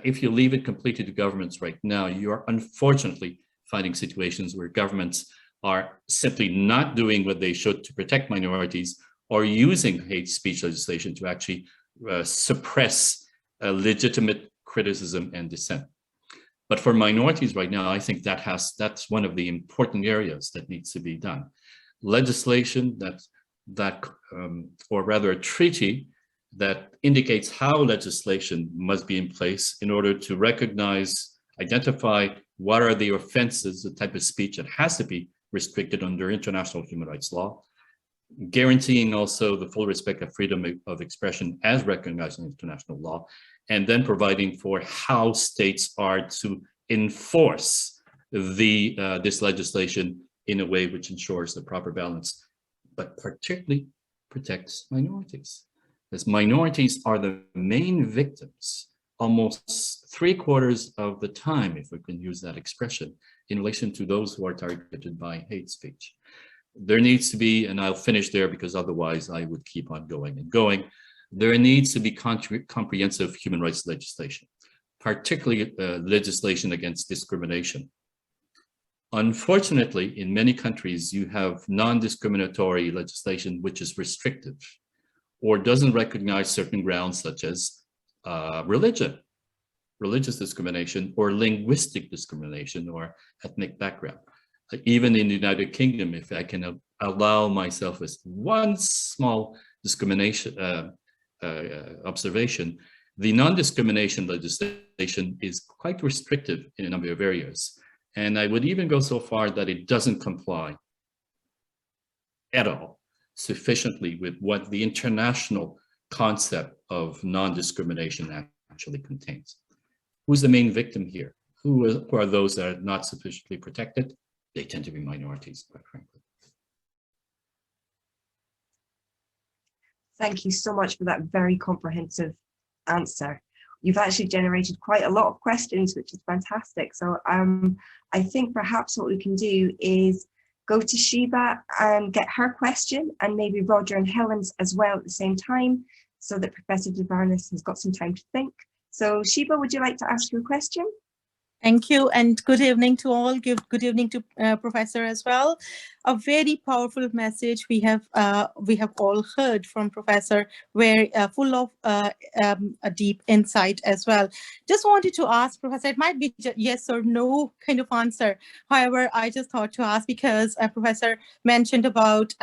if you leave it completely to governments right now, you are unfortunately finding situations where governments are simply not doing what they should to protect minorities, or using hate speech legislation to actually suppress legitimate criticism and dissent. But for minorities right now, I think that's one of the important areas that needs to be done. Legislation or rather a treaty that indicates how legislation must be in place in order to recognize, identify what are the offenses, the type of speech that has to be restricted under international human rights law, guaranteeing also the full respect of freedom of expression as recognized in international law, and then providing for how states are to enforce this legislation in a way which ensures the proper balance, but particularly protects minorities. As minorities are the main victims almost 3/4 of the time, if we can use that expression, in relation to those who are targeted by hate speech. There needs to be, and I'll finish there because otherwise I would keep on going and going, there needs to be comprehensive human rights legislation, particularly legislation against discrimination. Unfortunately, in many countries, you have non-discriminatory legislation which is restrictive or doesn't recognize certain grounds such as religious discrimination, or linguistic discrimination, or ethnic background. Even in the United Kingdom, if I can allow myself as one small discrimination observation, the non-discrimination legislation is quite restrictive in a number of areas. And I would even go so far that it doesn't comply at all sufficiently with what the international concept of non-discrimination actually contains. Who's the main victim here? Who are those that are not sufficiently protected? They tend to be minorities, quite frankly. Thank you so much for that very comprehensive answer. You've actually generated quite a lot of questions, which is fantastic. So I think perhaps what we can do is go to Sheba and get her question, and maybe Roger and Helen's as well at the same time, so that Professor de Varennes has got some time to think. So Sheba, would you like to ask your question? Thank you, and good evening to all. Good evening to Professor as well. A very powerful message we have all heard from Professor, where full of a deep insight as well. Just wanted to ask Professor, it might be yes or no kind of answer. However, I just thought to ask because Professor mentioned about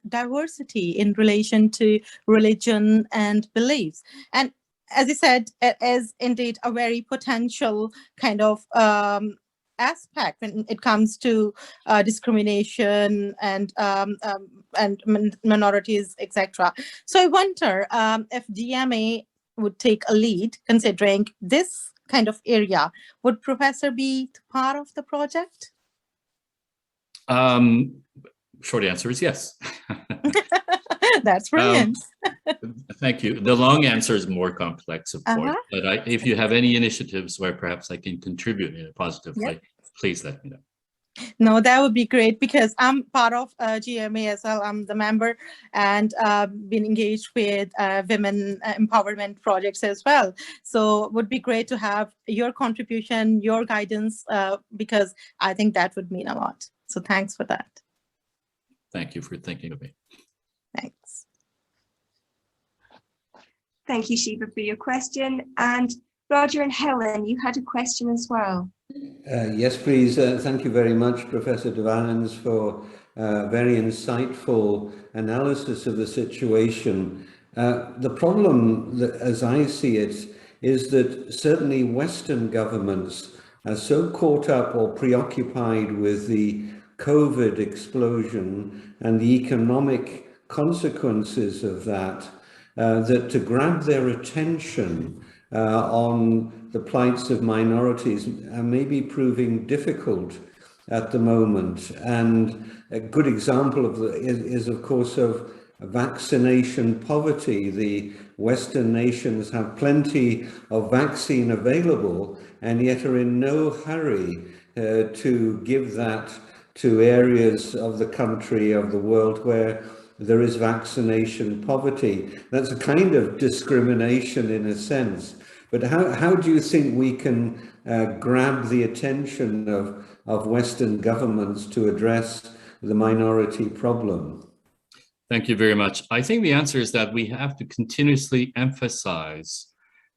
diversity in relation to religion and beliefs, and as I said, it is indeed a very potential kind of aspect when it comes to discrimination and minorities, etc. So I wonder if DMA would take a lead considering this kind of area. Would Professor be part of the project? Short answer is yes. That's brilliant. Thank you. The long answer is more complex, of course, but if you have any initiatives where perhaps I can contribute in a positive way, please let me know. No, that would be great because I'm part of GMA as well. I'm the member and been engaged with women empowerment projects as well. So it would be great to have your contribution, your guidance, because I think that would mean a lot. So thanks for that. Thank you for thinking of me. Thanks. Thank you, Shiva, for your question. And Roger and Helen, you had a question as well. Yes, please. Thank you very much, Professor de Varennes, for very insightful analysis of the situation. The problem, as I see it, is that certainly Western governments are so caught up or preoccupied with the COVID explosion and the economic consequences of that, that to grab their attention on the plights of minorities may be proving difficult at the moment. And a good example of is of course of vaccination poverty. The Western nations have plenty of vaccine available and yet are in no hurry to give that to areas of the country, of the world where there is vaccination poverty. That's a kind of discrimination in a sense. But how do you think we can grab the attention of Western governments to address the minority problem? Thank you very much. I think the answer is that we have to continuously emphasize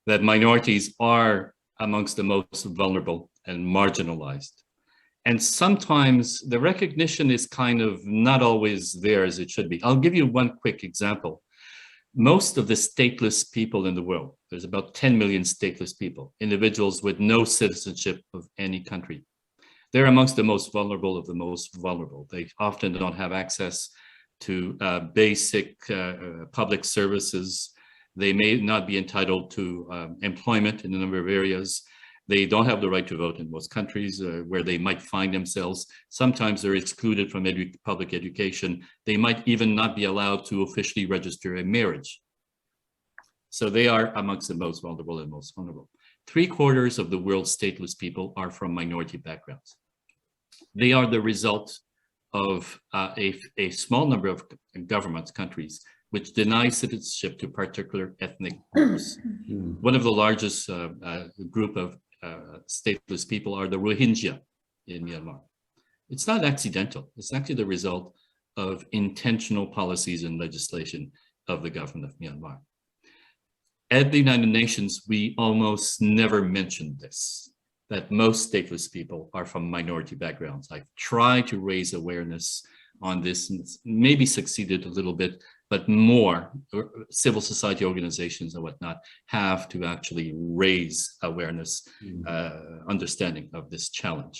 that minorities are amongst the most vulnerable and marginalized. And sometimes the recognition is kind of not always there as it should be. I'll give you one quick example. Most of the stateless people in the world, there's about 10 million stateless people, individuals with no citizenship of any country. They're amongst the most vulnerable of the most vulnerable. They often don't have access to basic public services. They may not be entitled to employment in a number of areas. They don't have the right to vote in most countries where they might find themselves. Sometimes they're excluded from public education. They might even not be allowed to officially register a marriage. So they are amongst the most vulnerable and most vulnerable. 3/4 of the world's stateless people are from minority backgrounds. They are the result of a small number of governments, countries, which deny citizenship to particular ethnic groups. One of the largest group of stateless people are the Rohingya in Myanmar. It's not accidental. It's actually the result of intentional policies and legislation of the government of Myanmar. At the United Nations, we almost never mention this, that most stateless people are from minority backgrounds. I've tried to raise awareness on this and maybe succeeded a little bit, but more civil society organizations and whatnot have to actually raise awareness, understanding of this challenge.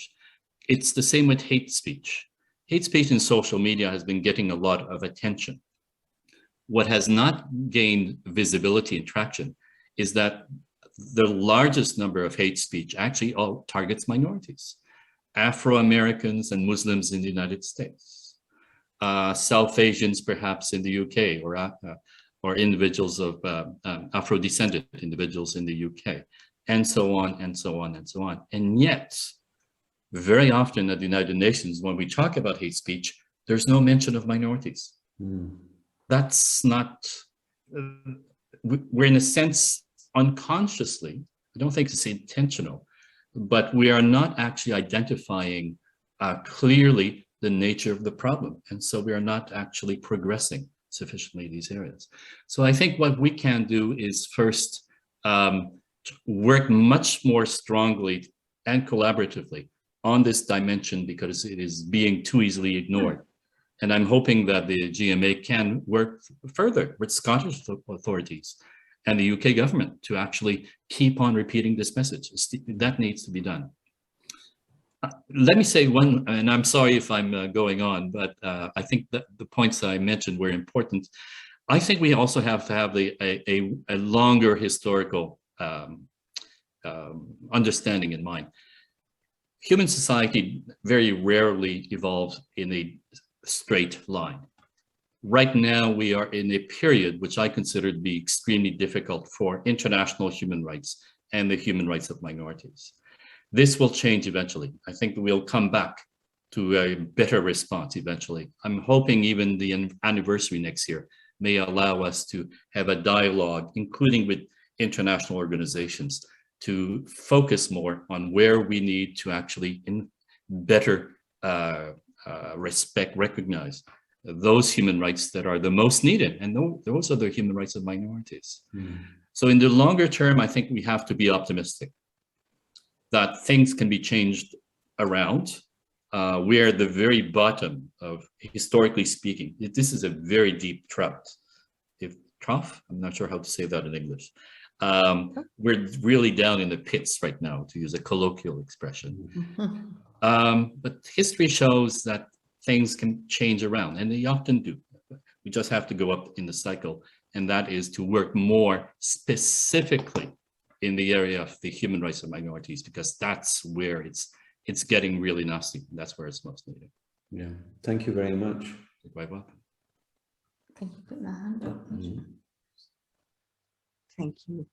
It's the same with hate speech. Hate speech in social media has been getting a lot of attention. What has not gained visibility and traction is that the largest number of hate speech actually all targets minorities, Afro-Americans and Muslims in the United States. South Asians, perhaps in the UK, or individuals of Afro-descendant individuals in the UK, and so on, and so on, and so on. And yet, very often at the United Nations, when we talk about hate speech, there's no mention of minorities. That's not, we're in a sense unconsciously, I don't think it's intentional, but we are not actually identifying clearly the nature of the problem. And so we are not actually progressing sufficiently in these areas. So I think what we can do is first work much more strongly and collaboratively on this dimension, because it is being too easily ignored. And I'm hoping that the GMA can work further with Scottish authorities and the UK government to actually keep on repeating this message. That needs to be done. Let me say one, and I'm sorry if I'm going on, but I think that the points that I mentioned were important. I think we also have to have a longer historical understanding in mind. Human society very rarely evolves in a straight line. Right now, we are in a period which I consider to be extremely difficult for international human rights and the human rights of minorities. This will change eventually. I think we'll come back to a better response eventually. I'm hoping even the anniversary next year may allow us to have a dialogue, including with international organizations, to focus more on where we need to actually better recognize those human rights that are the most needed, and those are the human rights of minorities. So in the longer term, I think we have to be optimistic that things can be changed around. We are at the very bottom of, historically speaking, this is a very deep trough. I'm not sure how to say that in English. We're really down in the pits right now, to use a colloquial expression. But history shows that things can change around, and they often do. We just have to go up in the cycle, and that is to work more specifically in the area of the human rights of minorities, because that's where it's getting really nasty. That's where it's most needed. Yeah, thank you very much. You're quite welcome. Thank you for that hand up. Thank you.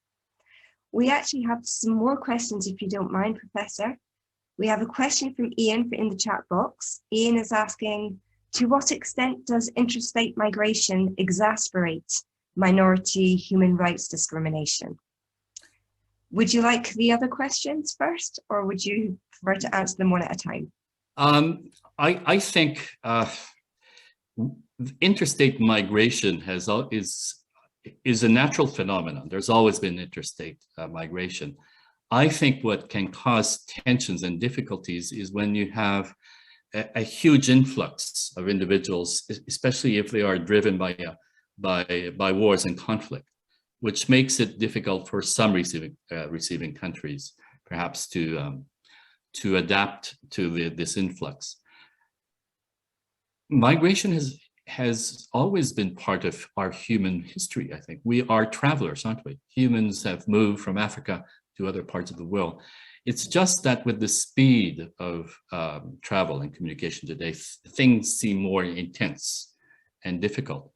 We actually have some more questions, if you don't mind, Professor. We have a question from Ian in the chat box. Ian is asking, to what extent does interstate migration exacerbate minority human rights discrimination? Would you like the other questions first, or would you prefer to answer them one at a time? I think interstate migration is a natural phenomenon. There's always been interstate migration. I think what can cause tensions and difficulties is when you have a huge influx of individuals, especially if they are driven by wars and conflict, which makes it difficult for some receiving countries, perhaps, to adapt to this influx. Migration has always been part of our human history, I think. We are travelers, aren't we? Humans have moved from Africa to other parts of the world. It's just that with the speed of travel and communication today, things seem more intense and difficult.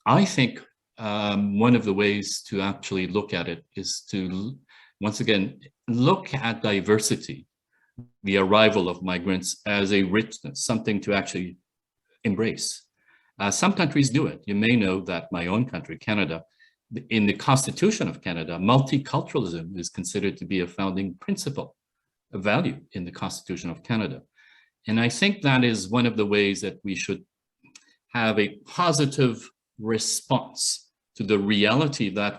I think one of the ways to actually look at it is to, once again, look at diversity, the arrival of migrants, as a richness, something to actually embrace. Some countries do it. You may know that my own country, Canada, in the Constitution of Canada, multiculturalism is considered to be a founding principle, a value in the Constitution of Canada. And I think that is one of the ways that we should have a positive response to the reality that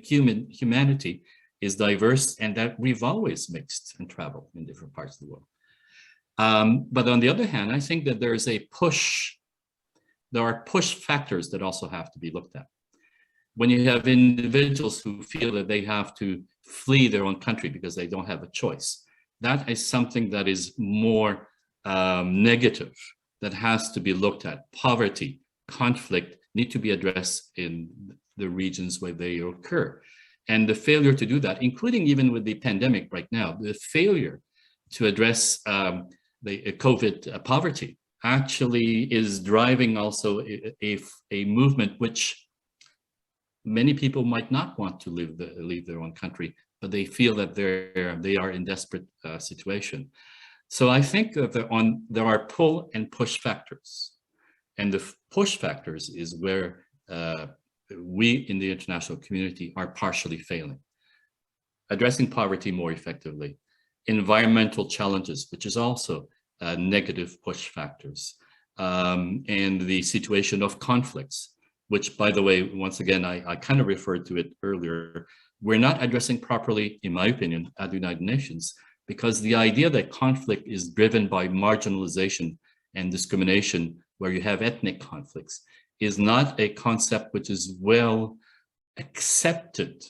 humanity is diverse, and that we've always mixed and traveled in different parts of the world. But on the other hand, I think that there are push factors that also have to be looked at. When you have individuals who feel that they have to flee their own country because they don't have a choice, that is something that is more negative, that has to be looked at. Poverty, conflict need to be addressed in the regions where they occur. And the failure to do that, including even with the pandemic right now, the failure to address the COVID poverty actually is driving also a movement which many people might not want to leave their own country, but they feel that they are in desperate situation. So I think that there are pull and push factors, and the push factors is where we in the international community are partially failing. addressing poverty more effectively, environmental challenges, which is also negative push factors, and the situation of conflicts, which, by the way, once again, I kind of referred to it earlier. We're not addressing properly, in my opinion, at the United Nations, because the idea that conflict is driven by marginalization and discrimination, where you have ethnic conflicts, is not a concept which is well accepted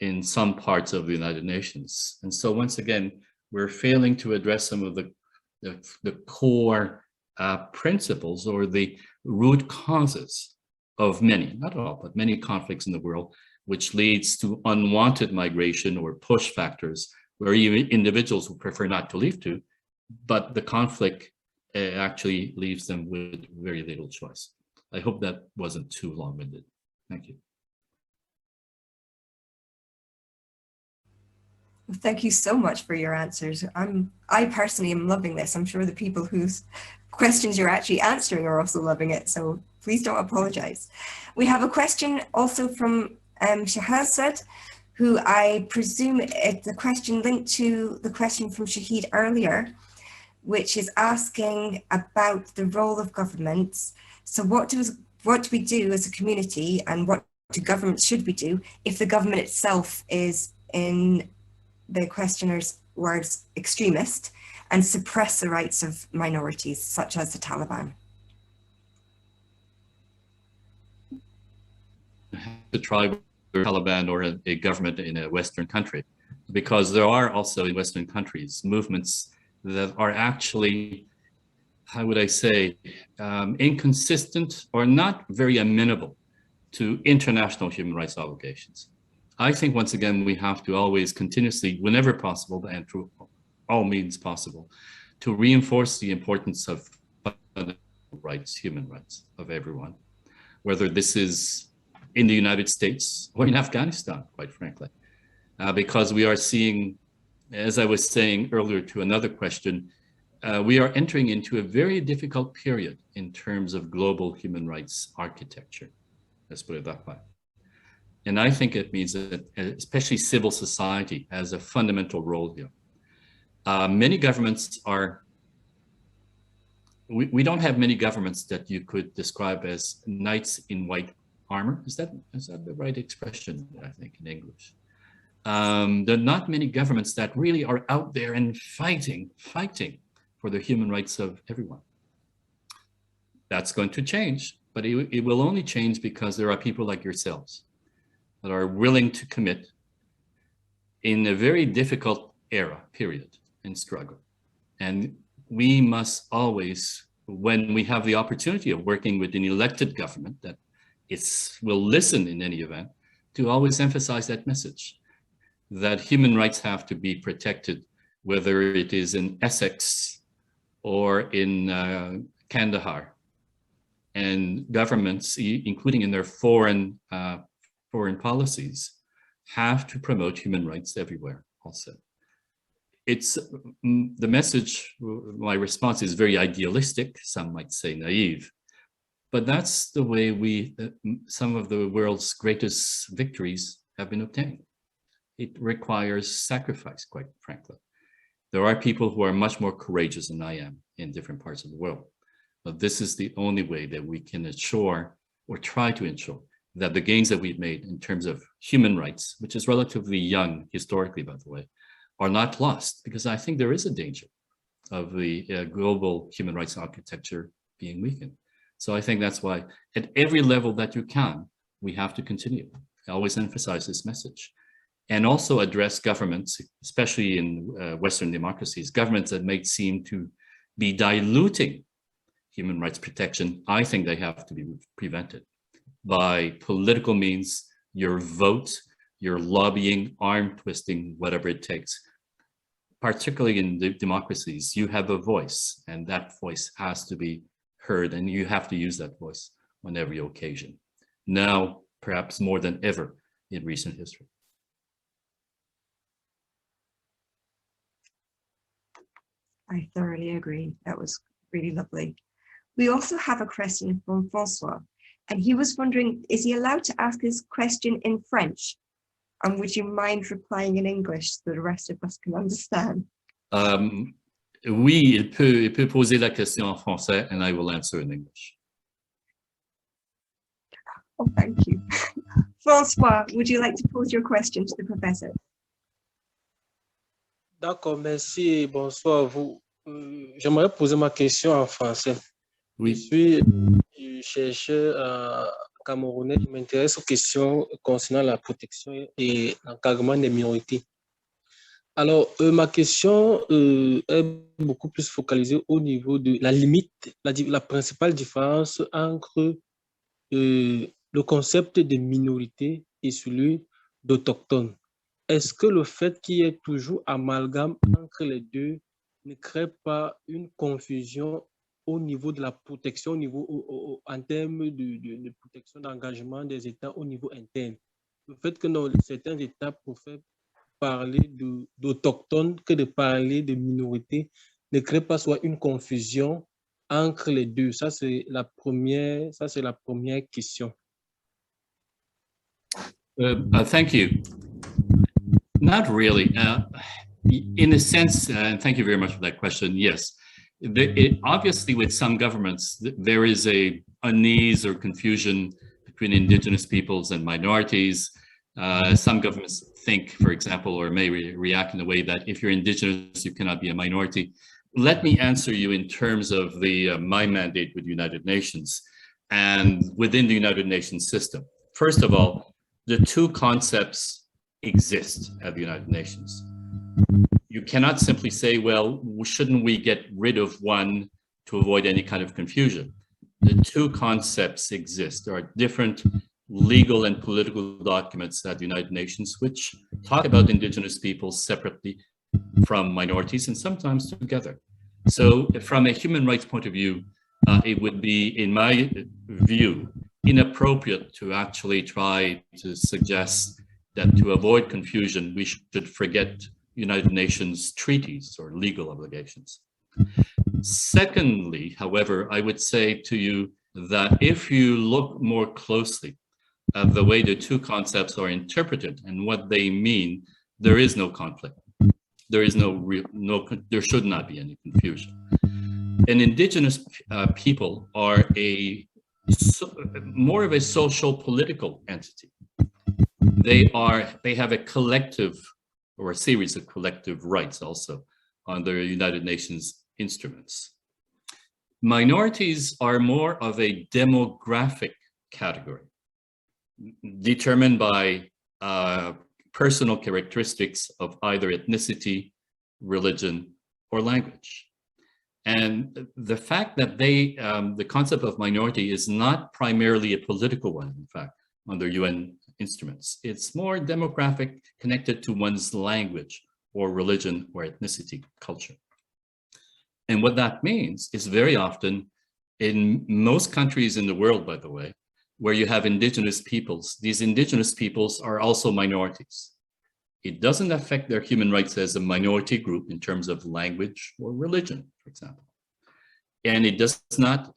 in some parts of the United Nations. And so once again, we're failing to address some of the core principles or the root causes of many, not all, but many conflicts in the world, which leads to unwanted migration or push factors where even individuals who prefer not to leave to, but the conflict actually leaves them with very little choice. I hope that wasn't too long-winded. Thank you. Thank you so much for your answers. I personally am loving this. I'm sure the people whose questions you're actually answering are also loving it. So please don't apologize. We have a question also from Shahazad, who I presume it's a question linked to the question from Shahid earlier, which is asking about the role of governments. So what do we do as a community, and what do governments should we do if the government itself is, in the questioner's words, extremist, and suppress the rights of minorities, such as the Taliban? To try with the Taliban or a government in a Western country, because there are also in Western countries movements that are actually, how would I say, inconsistent or not very amenable to international human rights obligations. I think, once again, we have to always continuously, whenever possible, and through all means possible, to reinforce the importance of fundamental rights, human rights of everyone, whether this is in the United States or in Afghanistan, quite frankly, because we are seeing, as I was saying earlier to another question, we are entering into a very difficult period in terms of global human rights architecture. Let's put it that way. And I think it means that especially civil society has a fundamental role here. Many governments are, we don't have many governments that you could describe as knights in white armor. Is that the right expression, I think, in English? There are not many governments that really are out there and fighting for the human rights of everyone. That's going to change, but it will only change because there are people like yourselves that are willing to commit in a very difficult period and struggle. And we must always, when we have the opportunity of working with an elected government that will listen in any event, to always emphasize that message, that human rights have to be protected, whether it is in Essex or in Kandahar. And governments, including in their foreign policies, have to promote human rights everywhere also. It's the message, my response is very idealistic, some might say naive, but that's the way some of the world's greatest victories have been obtained. It requires sacrifice, quite frankly. There are people who are much more courageous than I am in different parts of the world, but this is the only way that we can ensure, or try to ensure, that the gains that we've made in terms of human rights, which is relatively young historically, by the way, are not lost, because I think there is a danger of the global human rights architecture being weakened. So I think that's why at every level that you can, we have to continue. I always emphasize this message. And also address governments, especially in Western democracies, governments that may seem to be diluting human rights protection. I think they have to be prevented by political means, your vote, your lobbying, arm twisting, whatever it takes. Particularly in the democracies, you have a voice, and that voice has to be heard, and you have to use that voice on every occasion. Now, perhaps more than ever in recent history. I thoroughly agree. That was really lovely. We also have a question from Francois, and he was wondering, is he allowed to ask his question in French? And would you mind replying in English so the rest of us can understand? Oui, il peut poser la question en français, and I will answer in English. Oh, thank you. François, would you like to pose your question to the professor? D'accord, merci et bonsoir à vous. J'aimerais poser ma question en français. Oui. Je suis chercheur camerounais. Je m'intéresse aux questions concernant la protection et l'encadrement des minorités. Alors, ma question est beaucoup plus focalisée au niveau de la limite, la principale différence entre le concept de minorité et celui d'autochtone. Est-ce que le fait qu'il y ait toujours amalgame entre les deux ne crée pas une confusion au niveau de la protection, en termes de protection d'engagement des États au niveau interne? Le fait que certains États préfèrent parler d'autochtones que de parler de minorités ne crée pas soit une confusion entre les deux? Ça, c'est la première question. Thank you. Not really. In a sense, and thank you very much for that question, yes. Obviously, with some governments, there is a unease or confusion between indigenous peoples and minorities. Some governments think, for example, or may react in a way that if you're indigenous, you cannot be a minority. Let me answer you in terms of my mandate with the United Nations and within the United Nations system. First of all, the two concepts exist at the United Nations. You cannot simply say, well, shouldn't we get rid of one to avoid any kind of confusion? The two concepts exist. There are different legal and political documents at the United Nations which talk about indigenous peoples separately from minorities and sometimes together. So from a human rights point of view, it would be, in my view, inappropriate to actually try to suggest that to avoid confusion, we should forget United Nations treaties or legal obligations. Secondly, however, I would say to you that if you look more closely at the way the two concepts are interpreted and what they mean, there is no conflict. There is there should not be any confusion. And indigenous people are more of a social political entity. They have a collective or a series of collective rights also under United Nations instruments. Minorities are more of a demographic category determined by personal characteristics of either ethnicity, religion, or language. And the fact that the concept of minority is not primarily a political one, in fact, under UN instruments. It's more demographic, connected to one's language or religion or ethnicity, culture. And what that means is very often in most countries in the world, by the way, where you have indigenous peoples, these indigenous peoples are also minorities. It doesn't affect their human rights as a minority group in terms of language or religion, for example. And it does not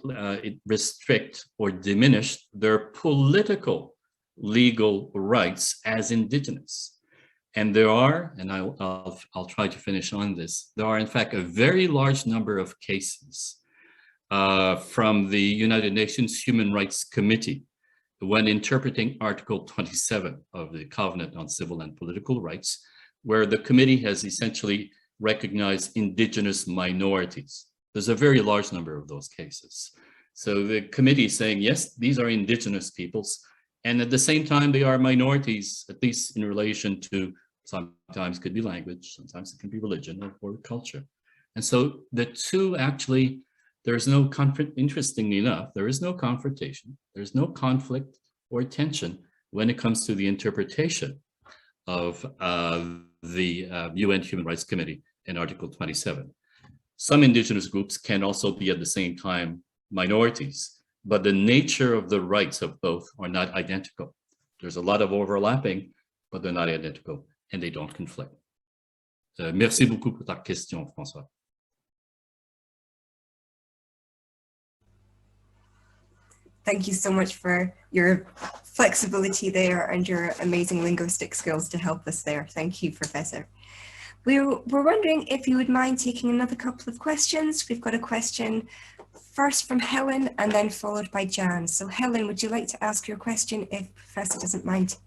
restrict or diminish their political legal rights as indigenous. And there are, and I'll try to finish on this, there are in fact a very large number of cases from the United Nations Human Rights Committee when interpreting Article 27 of the Covenant on Civil and Political Rights, where the committee has essentially recognized indigenous minorities. There's a very large number of those cases. So the committee is saying, yes, these are indigenous peoples, and at the same time, they are minorities, at least in relation to, sometimes could be language, sometimes it can be religion or culture. And so the two actually, there's no conflict, interestingly enough, there is no confrontation, there's no conflict or tension when it comes to the interpretation of the UN Human Rights Committee in Article 27. Some indigenous groups can also be at the same time minorities, but the nature of the rights of both are not identical. There's a lot of overlapping, but they're not identical and they don't conflict. Merci beaucoup pour ta question, François. Thank you so much for your flexibility there and your amazing linguistic skills to help us there. Thank you, Professor. We're wondering if you would mind taking another couple of questions. We've got a question first from Helen and then followed by Jan. So Helen, would you like to ask your question if Professor doesn't mind?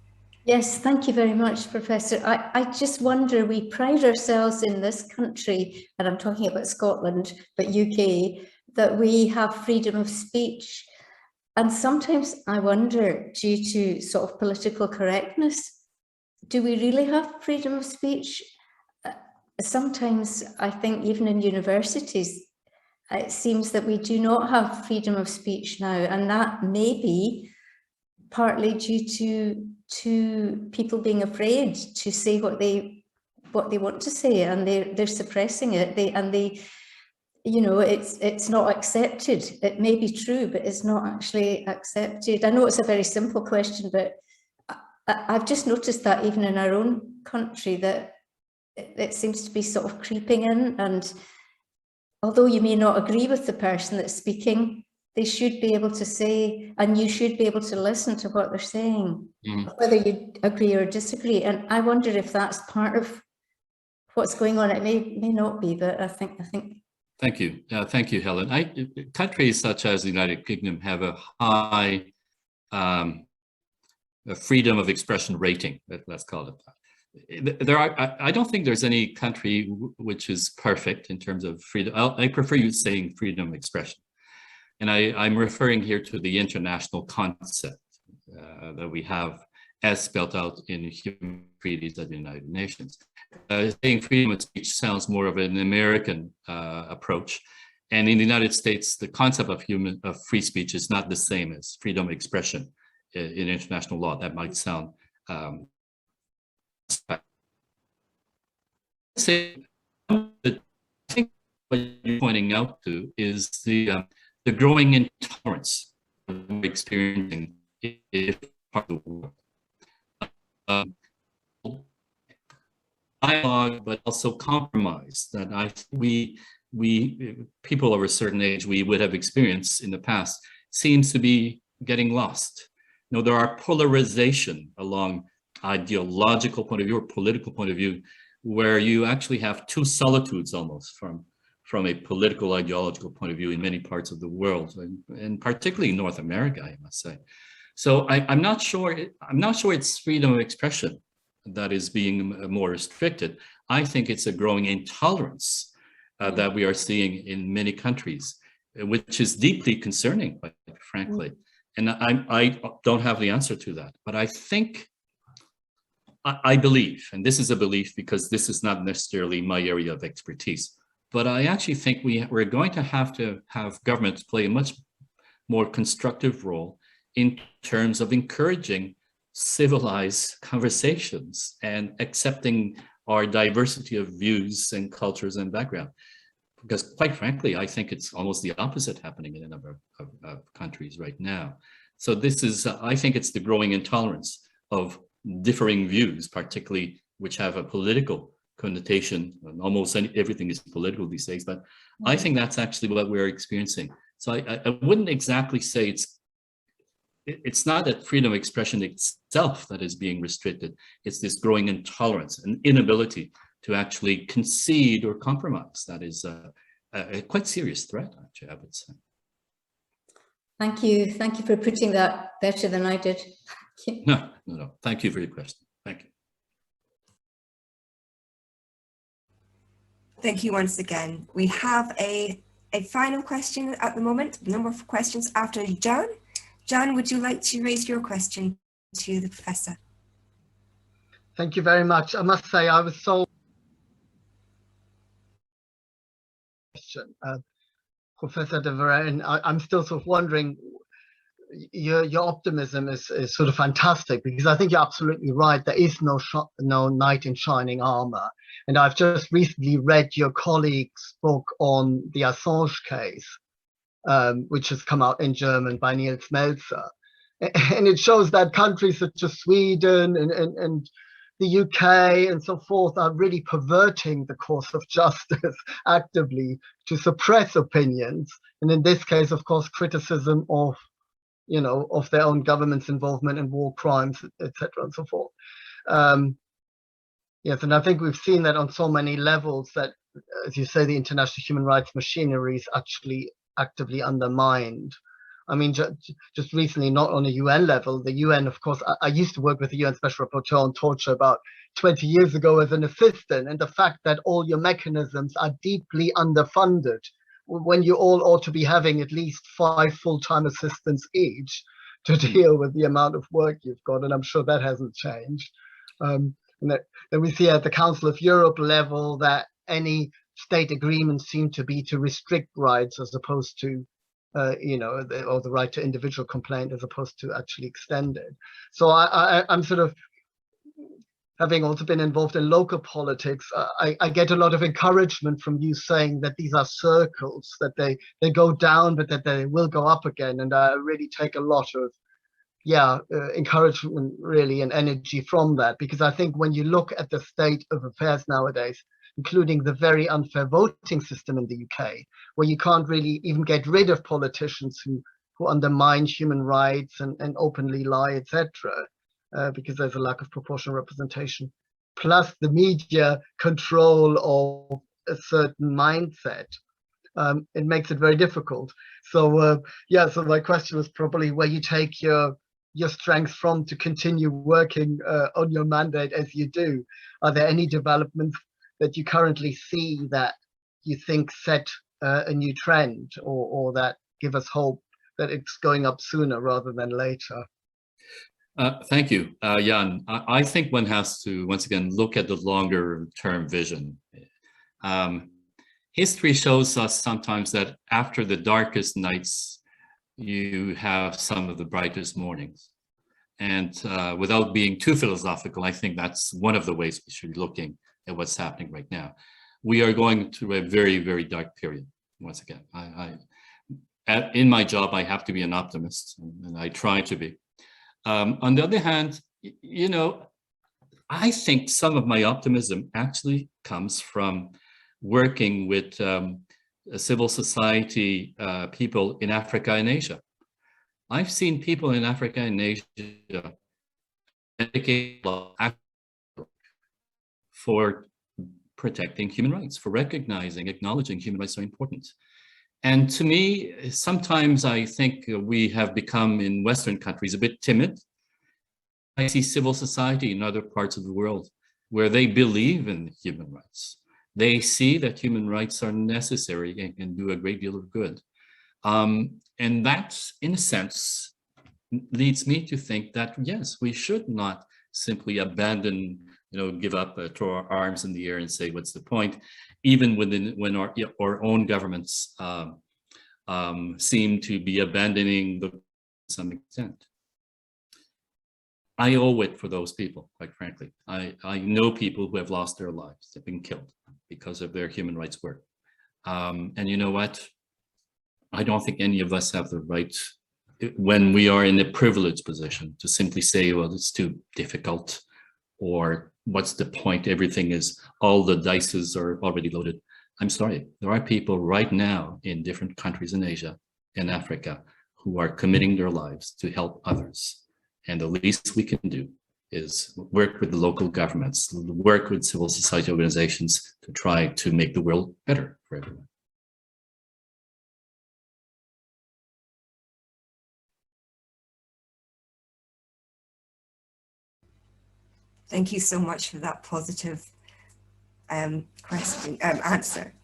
Yes, thank you very much, Professor. I just wonder, we pride ourselves in this country, and I'm talking about Scotland, but UK, that we have freedom of speech. And sometimes I wonder, due to sort of political correctness, do we really have freedom of speech? Sometimes I think even in universities, it seems that we do not have freedom of speech now, and that may be partly due to people being afraid to say what they want to say, and they're suppressing it. They you know, it's not accepted. It may be true, but it's not actually accepted. I know it's a very simple question, but I've just noticed that even in our own country, that it seems to be sort of creeping in, and although you may not agree with the person that's speaking, they should be able to say, and you should be able to listen to what they're saying, whether you agree or disagree. And I wonder if that's part of what's going on. It may not be, but I think. Thank you. Thank you, Helen. Countries such as the United Kingdom have a high freedom of expression rating, let's call it that. I don't think there's any country which is perfect in terms of freedom. I prefer you saying freedom of expression. And I'm referring here to the international concept that we have as spelled out in human treaties of the United Nations. Saying freedom of speech sounds more of an American approach. And in the United States, the concept of free speech is not the same as freedom of expression in international law. That might sound I think what you're pointing out to is the growing intolerance we're experiencing in part of the world. Dialogue, but also compromise that we people of a certain age we would have experienced in the past seems to be getting lost. You know, there are polarization along ideological point of view or political point of view, where you actually have two solitudes almost from a political ideological point of view in many parts of the world, and particularly North America, I must say. So I'm not sure it's freedom of expression that is being more restricted. I think it's a growing intolerance that we are seeing in many countries, which is deeply concerning, quite frankly. And I don't have the answer to that, but I believe, and this is a belief because this is not necessarily my area of expertise, but I actually think we're going to have governments play a much more constructive role in terms of encouraging civilized conversations and accepting our diversity of views and cultures and background. Because quite frankly, I think it's almost the opposite happening in a number of countries right now. So this is, I think it's the growing intolerance of differing views, particularly which have a political connotation, and almost everything is political these days, but I think that's actually what we're experiencing. So I wouldn't exactly say it's not that freedom of expression itself that is being restricted, it's this growing intolerance and inability to actually concede or compromise. That is a quite serious threat, actually, I would say. Thank you for putting that better than I did. No. Thank you for your question. Thank you. Thank you once again. We have a final question at the moment, a number of questions after Jan. Jan, would you like to raise your question to the professor? Thank you very much. I must say I was so Professor de Varennes, I'm still sort of wondering, your optimism is sort of fantastic, because I think you're absolutely right. There is no knight in shining armor. And I've just recently read your colleague's book on the Assange case, which has come out in German by Niels Melzer. And it shows that countries such as Sweden and the UK and so forth are really perverting the course of justice actively to suppress opinions. And in this case, of course, criticism of you know, of their own government's involvement in war crimes, etc., and so forth. Yes, and I think we've seen that on so many levels that, as you say, the international human rights machinery is actually actively undermined. I mean, just recently, not on a UN level, the UN, of course, I used to work with the UN Special Rapporteur on torture about 20 years ago as an assistant, and the fact that all your mechanisms are deeply underfunded, when you all ought to be having at least 5 full-time assistants each to deal with the amount of work you've got, and I'm sure that hasn't changed. And then we see at the Council of Europe level that any state agreements seem to be to restrict rights as opposed to, you know, or the right to individual complaint as opposed to actually extend it. So I'm sort of, having also been involved in local politics, I get a lot of encouragement from you saying that these are circles, that they go down, but that they will go up again. And I really take a lot of, encouragement really and energy from that, because I think when you look at the state of affairs nowadays, including the very unfair voting system in the UK, where you can't really even get rid of politicians who undermine human rights and openly lie, etc., because there's a lack of proportional representation, plus the media control of a certain mindset, it makes it very difficult. So so my question was probably where you take your strength from to continue working on your mandate as you do. Are there any developments that you currently see that you think set a new trend, or that give us hope that it's going up sooner rather than later? Thank you, Jan. I think one has to, once again, look at the longer term vision. History shows us sometimes that after the darkest nights, you have some of the brightest mornings. And without being too philosophical, I think that's one of the ways we should be looking at what's happening right now. We are going through a very, very dark period. Once again, in my job, I have to be an optimist, and I try to be. On the other hand, you know, I think some of my optimism actually comes from working with civil society people in Africa and Asia. I've seen people in Africa and Asia dedicate for protecting human rights, for recognizing, acknowledging human rights are important. And to me, sometimes I think we have become in Western countries a bit timid. I see civil society in other parts of the world where they believe in human rights. They see that human rights are necessary and can do a great deal of good. And that, in a sense, leads me to think that, yes, we should not simply abandon, you know, give up, throw our arms in the air and say, what's the point? Even when our own governments seem to be abandoning to some extent. I owe it for those people, quite frankly. I know people who have lost their lives, they've been killed because of their human rights work. And you know what? I don't think any of us have the right, when we are in a privileged position, to simply say, well, it's too difficult, or what's the point? Everything is, all the dices are already loaded. I'm sorry, there are people right now in different countries in Asia and Africa who are committing their lives to help others. And the least we can do is work with the local governments, work with civil society organizations to try to make the world better for everyone. Thank you so much for that positive answer.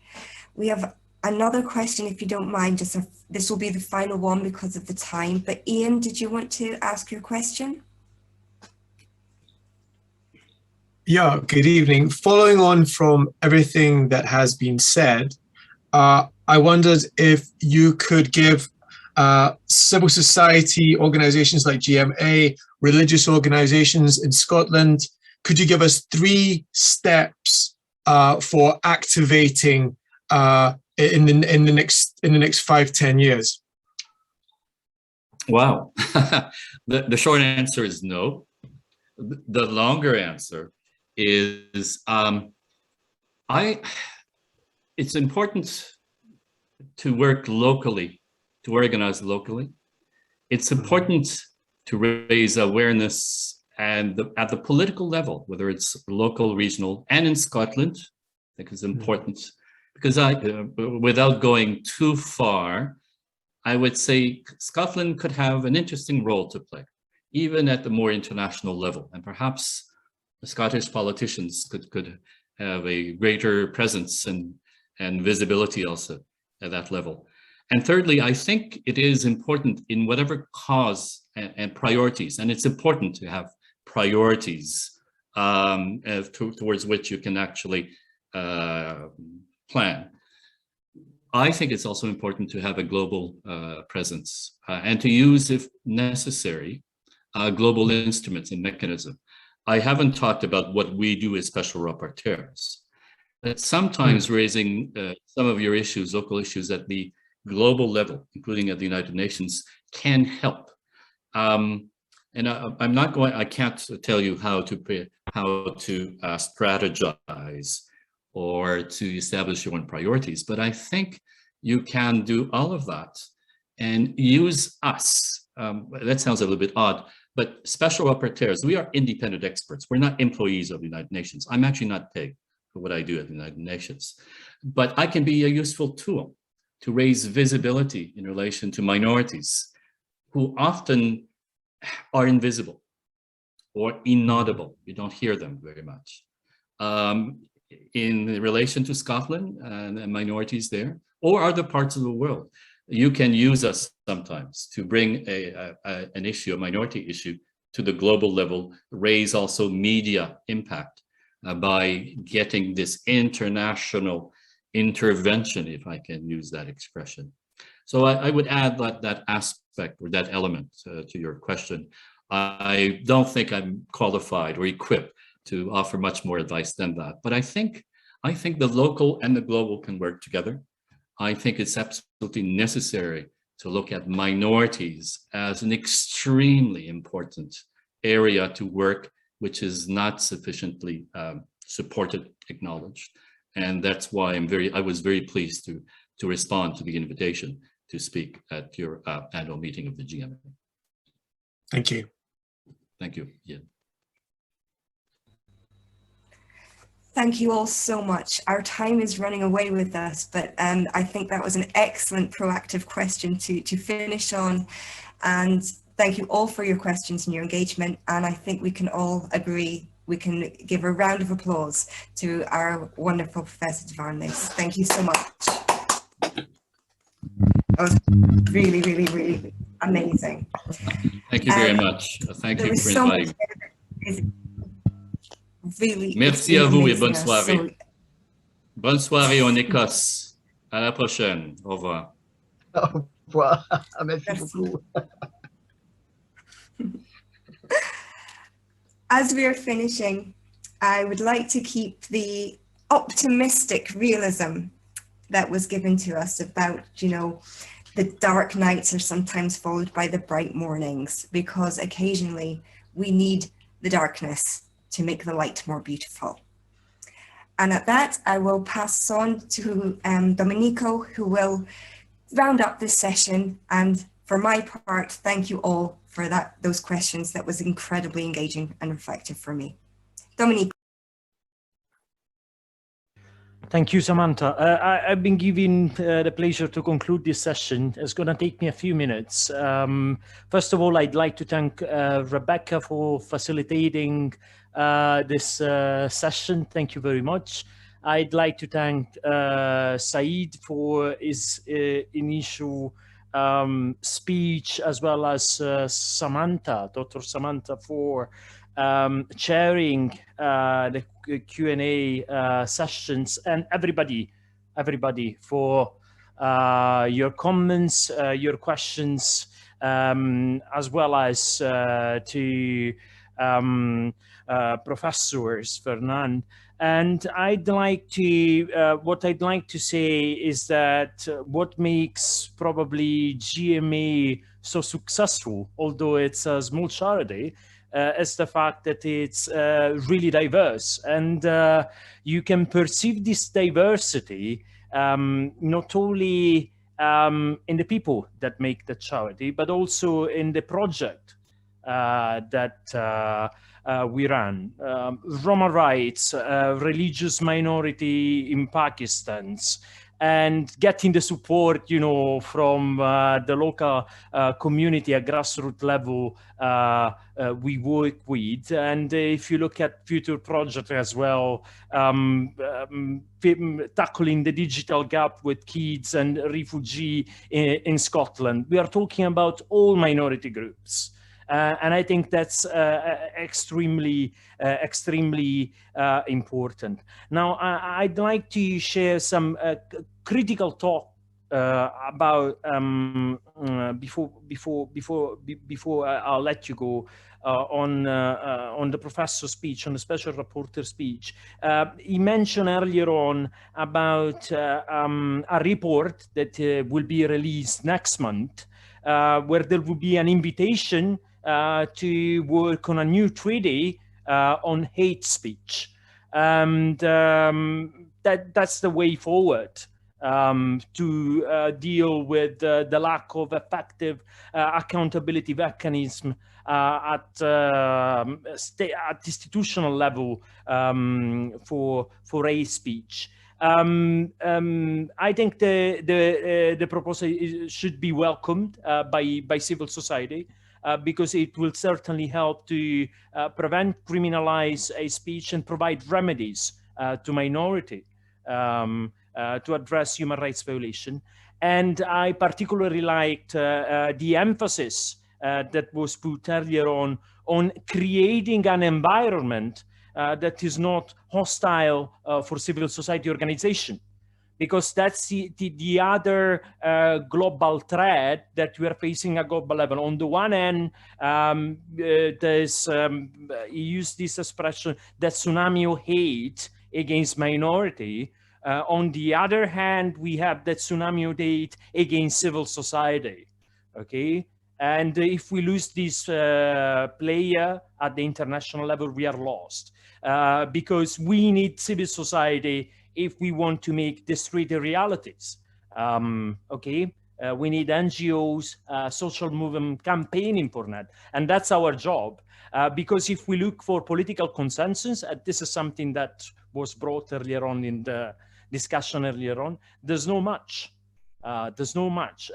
We have another question, if you don't mind. This will be the final one because of the time. But Ian, did you want to ask your question? Yeah, good evening. Following on from everything that has been said, I wondered if you could give civil society organizations like GMA, religious organizations in Scotland, could you give us 3 steps for activating in the next 5-10 years? Wow. The short answer is no. The longer answer is it's important to work locally, to organize locally, it's important to raise awareness and at the political level, whether it's local, regional, and in Scotland. I think it's important because without going too far, I would say Scotland could have an interesting role to play, even at the more international level. And perhaps the Scottish politicians could have a greater presence and visibility also at that level. And thirdly, I think it is important in whatever cause and priorities, and it's important to have priorities towards which you can actually plan. I think it's also important to have a global presence and to use, if necessary, global instruments and mechanisms. I haven't talked about what we do as special rapporteurs, but sometimes raising some of your issues, local issues at the global level, including at the United Nations, can help. And I'm not going, I can't tell you how to strategize or to establish your own priorities, but I think you can do all of that and use us. That sounds a little bit odd, but special rapporteurs, we are independent experts. We're not employees of the United Nations. I'm actually not paid for what I do at the United Nations, but I can be a useful tool to raise visibility in relation to minorities who often are invisible or inaudible. You don't hear them very much. In relation to Scotland and minorities there, or other parts of the world, you can use us sometimes to bring an issue, a minority issue, to the global level, raise also media impact by getting this international intervention, if I can use that expression. So I would add that aspect or that element to your question. I don't think I'm qualified or equipped to offer much more advice than that, but I think the local and the global can work together. I think it's absolutely necessary to look at minorities as an extremely important area to work, which is not sufficiently supported, acknowledged. And that's why I was very pleased to respond to the invitation to speak at your annual meeting of the GMA. Thank you. Thank you, Ian. Thank you all so much. Our time is running away with us, but I think that was an excellent proactive question to finish on. And thank you all for your questions and your engagement. And I think we can all agree, we can give a round of applause to our wonderful Professor de Varennes. Thank you so much. That was really, really, really amazing. Thank you very much. Thank you for inviting me. Really, merci à vous et bonne soirée. Bonne soirée en Écosse. À la prochaine. Au revoir. Au revoir. Merci beaucoup. As we are finishing, I would like to keep the optimistic realism that was given to us about, you know, the dark nights are sometimes followed by the bright mornings, because occasionally we need the darkness to make the light more beautiful. And at that, I will pass on to Domenico, who will round up this session. And for my part, thank you all for those questions. That was incredibly engaging and reflective for me. Domenico. Thank you, Samantha. I've been given the pleasure to conclude this session. It's going to take me a few minutes. First of all, I'd like to thank Rebecca for facilitating this session. Thank you very much. I'd like to thank Saeed for his initial speech, as well as Samantha, Dr. Samantha, for chairing the Q&A sessions, and everybody for your comments, your questions, as well as to Professors Fernand. And I'd like to, what I'd like to say is that what makes probably GMA so successful, although it's a small charity, is the fact that it's really diverse, and you can perceive this diversity not only in the people that make the charity, but also in the project that we run. Roma rights, religious minority in Pakistan, and getting the support, you know, from the local community at grassroots level we work with. And if you look at future projects as well, tackling the digital gap with kids and refugees in Scotland, we are talking about all minority groups. And I think that's extremely important. Now, I'd like to share some critical talk about before I'll let you go on the professor's speech, on the special rapporteur speech. He mentioned earlier on about a report that will be released next month, where there will be an invitation to work on a new treaty on hate speech. And that's the way forward to deal with the lack of effective accountability mechanism at institutional level for hate speech. I think the proposal should be welcomed by civil society, because it will certainly help to prevent criminalized hate speech and provide remedies to minority to address human rights violation. And I particularly liked the emphasis that was put earlier on creating an environment that is not hostile for civil society organization, because that's the other global threat that we are facing at global level. On the one hand, there's, he used this expression, that tsunami of hate against minority. On the other hand, we have that tsunami of hate against civil society, okay? And if we lose this player at the international level, we are lost, because we need civil society if we want to make this treaty realities. Okay, we need NGOs, social movement campaigning for that, and that's our job. Because if we look for political consensus, this is something that was brought earlier on in the discussion earlier on, there's no much. There's no much.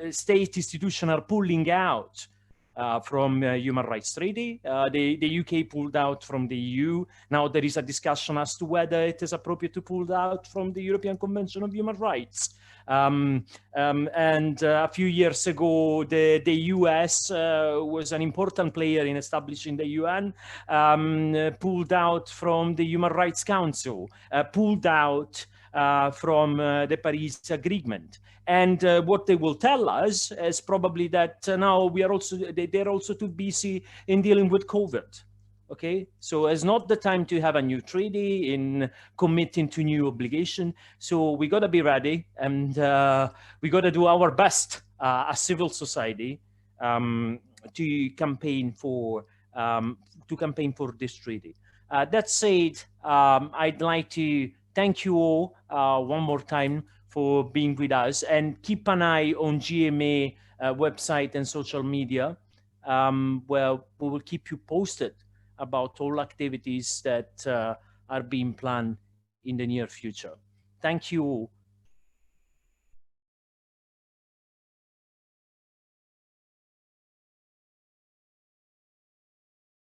State institutions are pulling out from human rights treaty. The UK pulled out from the EU. Now there is a discussion as to whether it is appropriate to pull out from the European Convention of Human Rights. And a few years ago, the US was an important player in establishing the UN, pulled out from the Human Rights Council, pulled out from the Paris Agreement. And what they will tell us is probably that now we are also, they're also too busy in dealing with COVID. Okay, so it's not the time to have a new treaty in committing to new obligation. So we got to be ready, and we got to do our best as civil society to campaign for this treaty. That said, I'd like to thank you all one more time for being with us, and keep an eye on GMA website and social media, where we will keep you posted about all activities that are being planned in the near future. Thank you all.